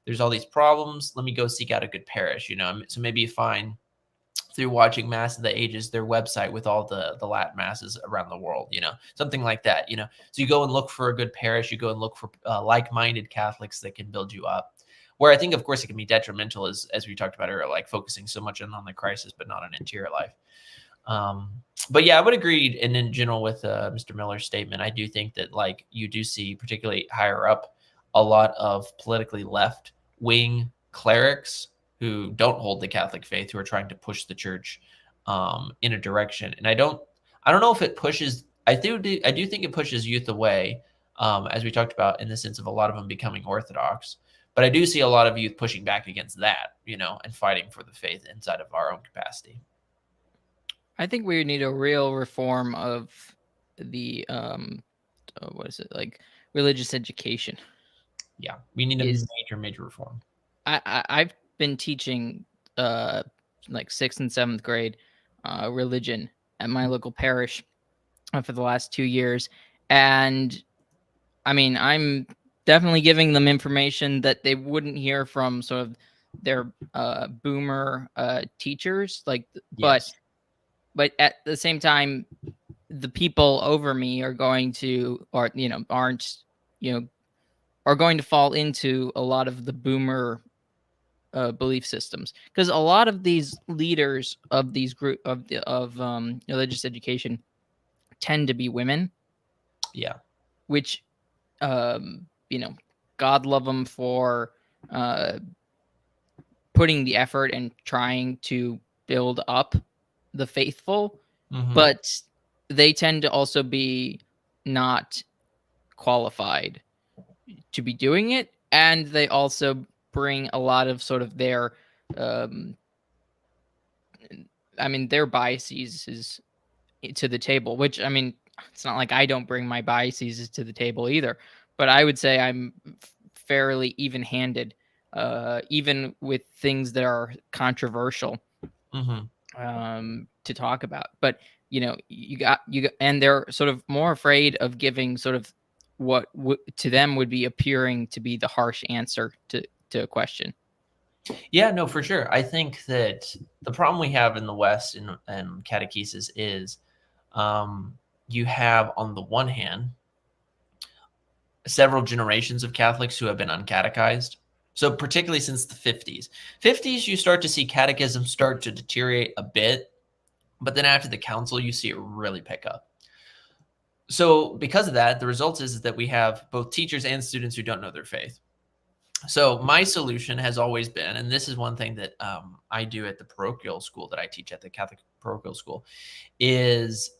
there's all these problems. Let me go seek out a good parish. So maybe you find through watching Mass of the Ages, their website with all the Latin masses around the world, something like that, So you go and look for a good parish, you go and look for like-minded Catholics that can build you up. Where I think, of course, it can be detrimental, as we talked about earlier, like focusing so much on the crisis, but not on interior life. But yeah, I would agree, and in general with Mr. Miller's statement, I do think that like you do see, particularly higher up, a lot of politically left-wing clerics who don't hold the Catholic faith, who are trying to push the church in a direction. And I don't know if it pushes. I do think it pushes youth away, as we talked about, in the sense of a lot of them becoming Orthodox. But I do see a lot of youth pushing back against that, and fighting for the faith inside of our own capacity. I think we need a real reform of the what is it, like religious education. Yeah, we need a Is major reform. I've been teaching like 6th and 7th grade religion at my local parish for the last 2 years, and I mean, I'm definitely giving them information that they wouldn't hear from sort of their boomer teachers, like, Yes. but at the same time, the people over me are going to, or aren't, are going to fall into a lot of the boomer belief systems, because a lot of these leaders of these group of religious education tend to be women, Yeah. which you know, God love them for uh, putting the effort and trying to build up the faithful, Mm-hmm. but they tend to also be not qualified to be doing it, and they also bring a lot of sort of their um, I mean, their biases is to the table, which, I mean, it's not like I don't bring my biases to the table either, but I would say I'm fairly even-handed, even with things that are controversial Hmm. to talk about. But and they're sort of more afraid of giving sort of what to them would be appearing to be the harsh answer to a question. Yeah, no, for sure. I think that the problem we have in the West and catechesis is you have, on the one hand, several generations of Catholics who have been uncatechized. So particularly since the 50s. 50s, you start to see catechism start to deteriorate a bit, but then after the council, you see it really pick up. So because of that, the result is that we have both teachers and students who don't know their faith. So my solution has always been, and this is one thing that I do at the parochial school that I teach at, the Catholic parochial school, is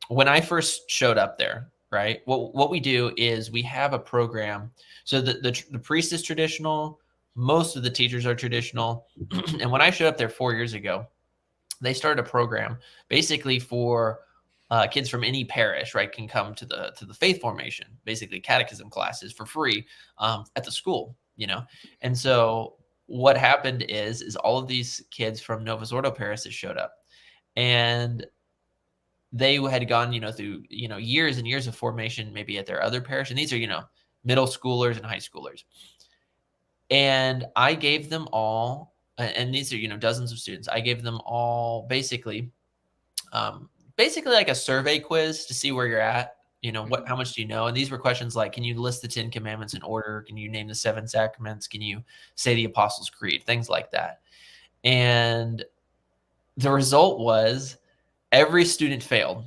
when I first showed up there, right? What we do is we have a program. So the priest is traditional. Most of the teachers are traditional. And when I showed up there 4 years ago, they started a program basically for kids from any parish, right, can come to the faith formation, basically catechism classes for free at the school, And so what happened is all of these kids from Novus Ordo parishes showed up, and they had gone, through years and years of formation, maybe at their other parish, and these are middle schoolers and high schoolers, and I gave them all, and these are dozens of students. I gave them all um, basically like a survey quiz to see where you're at. How much do you know? And these were questions like, can you list the 10 commandments in order? Can you name the 7 sacraments? Can you say the Apostles' Creed? Things like that. And the result was every student failed.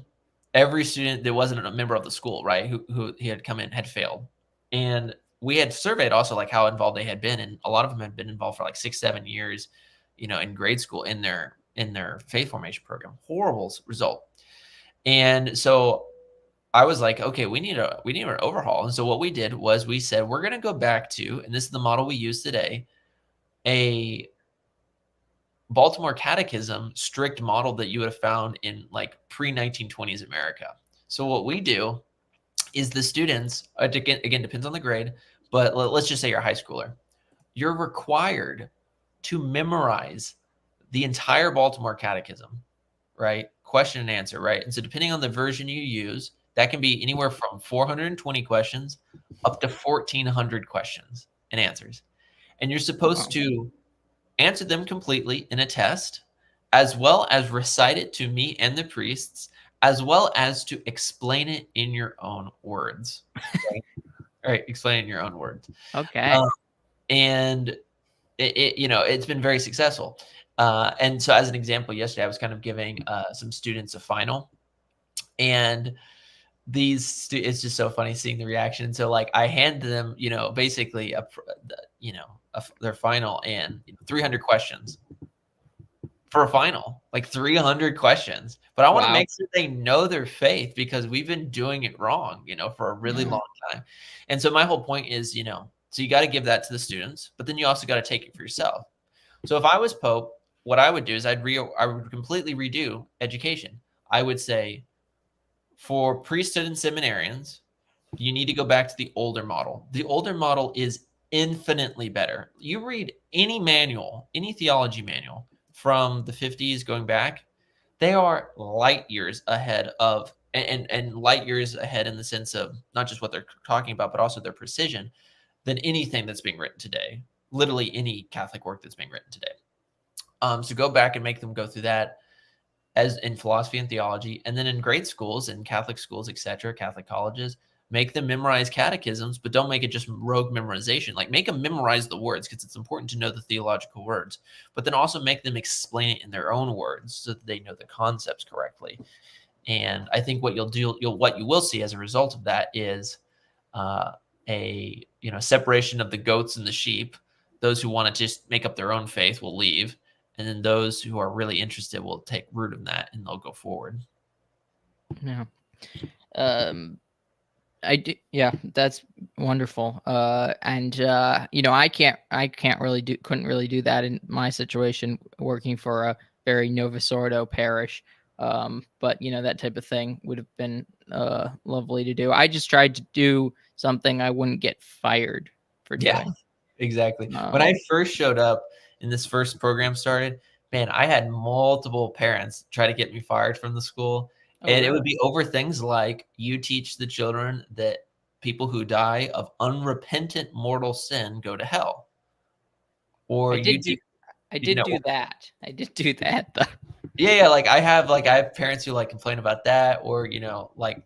Every student that wasn't a member of the school, right, who he had come in, had failed. And we had surveyed also like how involved they had been, and a lot of them had been involved for like 6-7 years, in grade school in their faith formation program. Horrible result. And so I was like, okay, we need an overhaul. And so what we did was we said, we're going to go back to, and this is the model we use today, a Baltimore Catechism strict model that you would have found in like pre-1920s America. So what we do is the students, again, depends on the grade, but let's just say you're a high schooler. You're required to memorize the entire Baltimore Catechism, right? Question and answer, right? And so depending on the version you use, that can be anywhere from 420 questions up to 1,400 questions and answers. And you're supposed to answer them completely in a test, as well as recite it to me and the priests, as well as to explain it in your own words. Right? All right, explain it in your own words. Okay. And it's been very successful. And so as an example, yesterday I was kind of giving some students a final, and it's just so funny seeing the reaction. So like I hand them, basically their final, and 300 questions for a final, like 300 questions. But I want to Wow. make sure they know their faith, because we've been doing it wrong, for a really Yeah. long time. And so my whole point is, so you got to give that to the students, but then you also got to take it for yourself. So if I was Pope, what I would do is I would completely redo education. I would say, for priesthood and seminarians, you need to go back to the older model. The older model is infinitely better. You read any manual, any theology manual from the 50s going back, they are light years ahead of, and light years ahead in the sense of not just what they're talking about, but also their precision, than anything that's being written today. Literally any Catholic work that's being written today. So go back and make them go through that, as in philosophy and theology, and then in grade schools and Catholic schools, etc., Catholic colleges, make them memorize catechisms, but don't make it just rogue memorization. Like, make them memorize the words, because it's important to know the theological words, but then also make them explain it in their own words so that they know the concepts correctly. And I think what what you will see as a result of that is a separation of the goats and the sheep. Those who want to just make up their own faith will leave, and then those who are really interested will take root in that, and they'll go forward. Yeah. I do, yeah, that's wonderful. And I couldn't really do that in my situation, working for a very Novus Ordo parish. But that type of thing would have been lovely to do. I just tried to do something I wouldn't get fired for Yeah, doing. exactly. When I Um, first showed up and this first program started, man, I had multiple parents try to get me fired from the school, oh, and it would really? be over things like, "You teach the children that people who die of unrepentant mortal sin go to hell," or I "You did do. teach," I you did know. do that. I did do that though. Yeah, yeah, like, I have parents who, like, complain about that, or, like,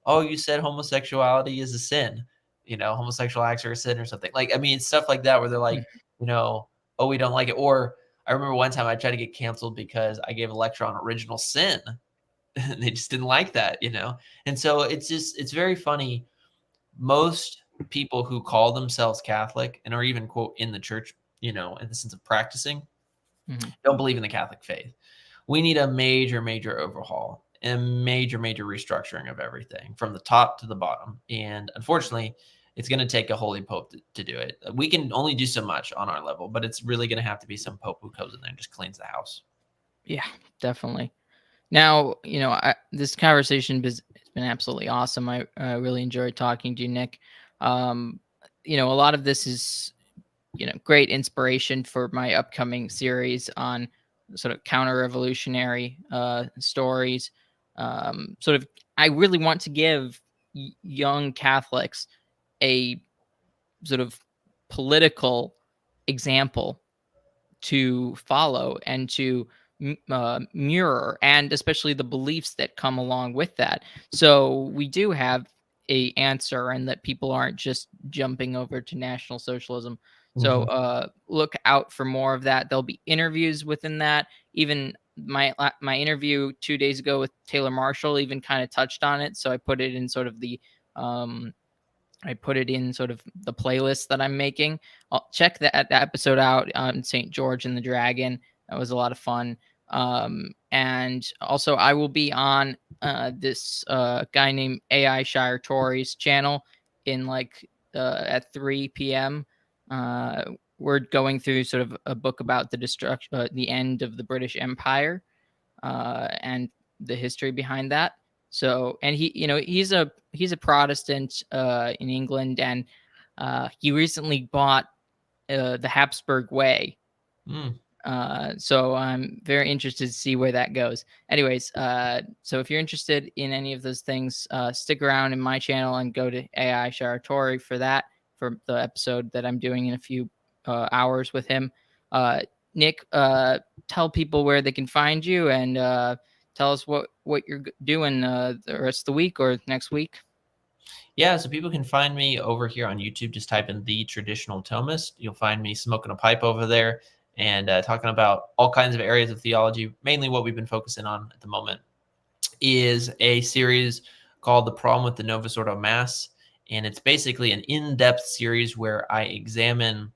"Oh, you said homosexuality is a sin," "Homosexual acts are a sin," or something. Like, I mean, stuff like that where they're like, you know, "Oh, we don't like it," or I remember one time I tried to get canceled because I gave a lecture on original sin, and they just didn't like that. And so it's very funny. Most people who call themselves Catholic and are even, quote, "in the church," in the sense of practicing, Mhm. don't believe in the Catholic faith. We need a major, major overhaul and major, major restructuring of everything from the top to the bottom. And unfortunately, it's going to take a holy pope to do it. We can only do so much on our level, but it's really going to have to be some pope who goes in there and just cleans the house. Yeah, definitely. Now, this conversation has been absolutely awesome. I really enjoyed talking to you, Nick. Um, a lot of this is, great inspiration for my upcoming series on sort of counter-revolutionary stories. Sort of, I really want to give young Catholics a sort of political example to follow and to mirror, and especially the beliefs that come along with that. So we do have a answer, and that people aren't just jumping over to National Socialism. So Mhm. look out for more of that. There'll be interviews within that. Even my interview 2 days ago with Taylor Marshall even kind of touched on it. So um, I put it in sort of the playlist that I'm making. I'll check that episode out on St. George and the Dragon. That was a lot of fun. And also, I will be on this guy named AI Shire Tory's channel in at 3 p.m. Uh, we're going through sort of a book about the end of the British Empire, and the history behind that. So, and he's a Protestant in England, and he recently bought the Habsburg Way. Mm. So I'm very interested to see where that goes. Anyways, so if you're interested in any of those things, stick around in my channel and go to AI Sharatori for that, for the episode that I'm doing in a few hours with him. Uh, Nick, tell people where they can find you, and tell us what you're doing the rest of the week or next week. Yeah, so people can find me over here on YouTube. Just type in the Traditional Thomist. You'll find me smoking a pipe over there and talking about all kinds of areas of theology. Mainly, what we've been focusing on at the moment is a series called "The Problem with the Novus Ordo Mass," and it's basically an in-depth series where I examine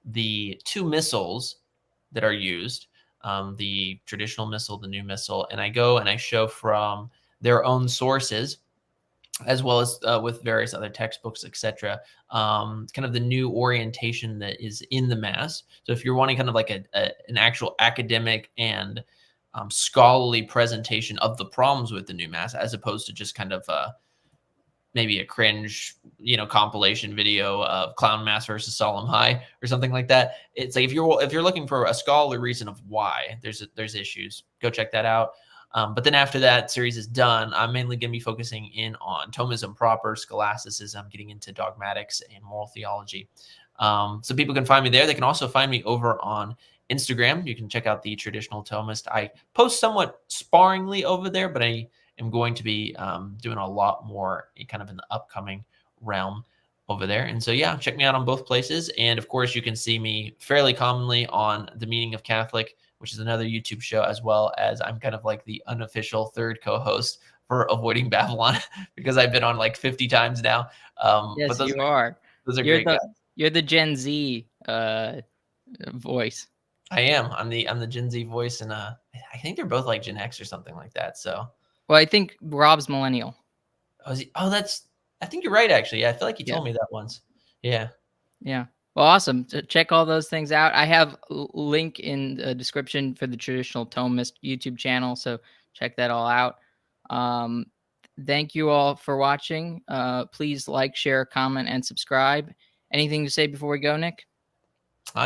the two missals that are used, the traditional missal, the new missal, and I go and I show from their own sources, as well as with various other textbooks, etc. Kind of the new orientation that is in the mass. So if you're wanting kind of like an actual academic and scholarly presentation of the problems with the new mass, as opposed to just kind of maybe a cringe, compilation video of clown mass versus solemn high or something like that. It's like if you're looking for a scholarly reason of why there's issues, go check that out. But then after that series is done, I'm mainly going to be focusing in on Thomism proper, scholasticism, getting into dogmatics and moral theology. So people can find me there. They can also find me over on Instagram. You can check out the Traditional Thomist. I post somewhat sparingly over there, but I am going to be doing a lot more kind of in the upcoming realm over there. And so, yeah, check me out on both places. And of course, you can see me fairly commonly on The Meaning of Catholic, which is another YouTube show, as well as I'm kind of like the unofficial third co-host for Avoiding Babylon because I've been on like 50 times now. But Yes, you are. those are You're great the guys. you're the Gen Z voice. I am. I'm the Gen Z voice, and I think they're both like Gen X or something like that. So, Well, I think Rob's millennial. that's. I think you're right. Actually, yeah, I feel like you Yeah. told me that once. Yeah. Yeah. Well, awesome. Check all those things out. I have link in the description for the Traditional Thomist YouTube channel, so check that all out. Thank you all for watching. Please like, share, comment, and subscribe. Anything to say before we go, Nick?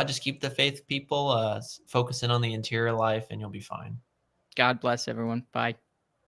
Just keep the faith, people. Focusing on the interior life, and you'll be fine. God bless everyone. Bye.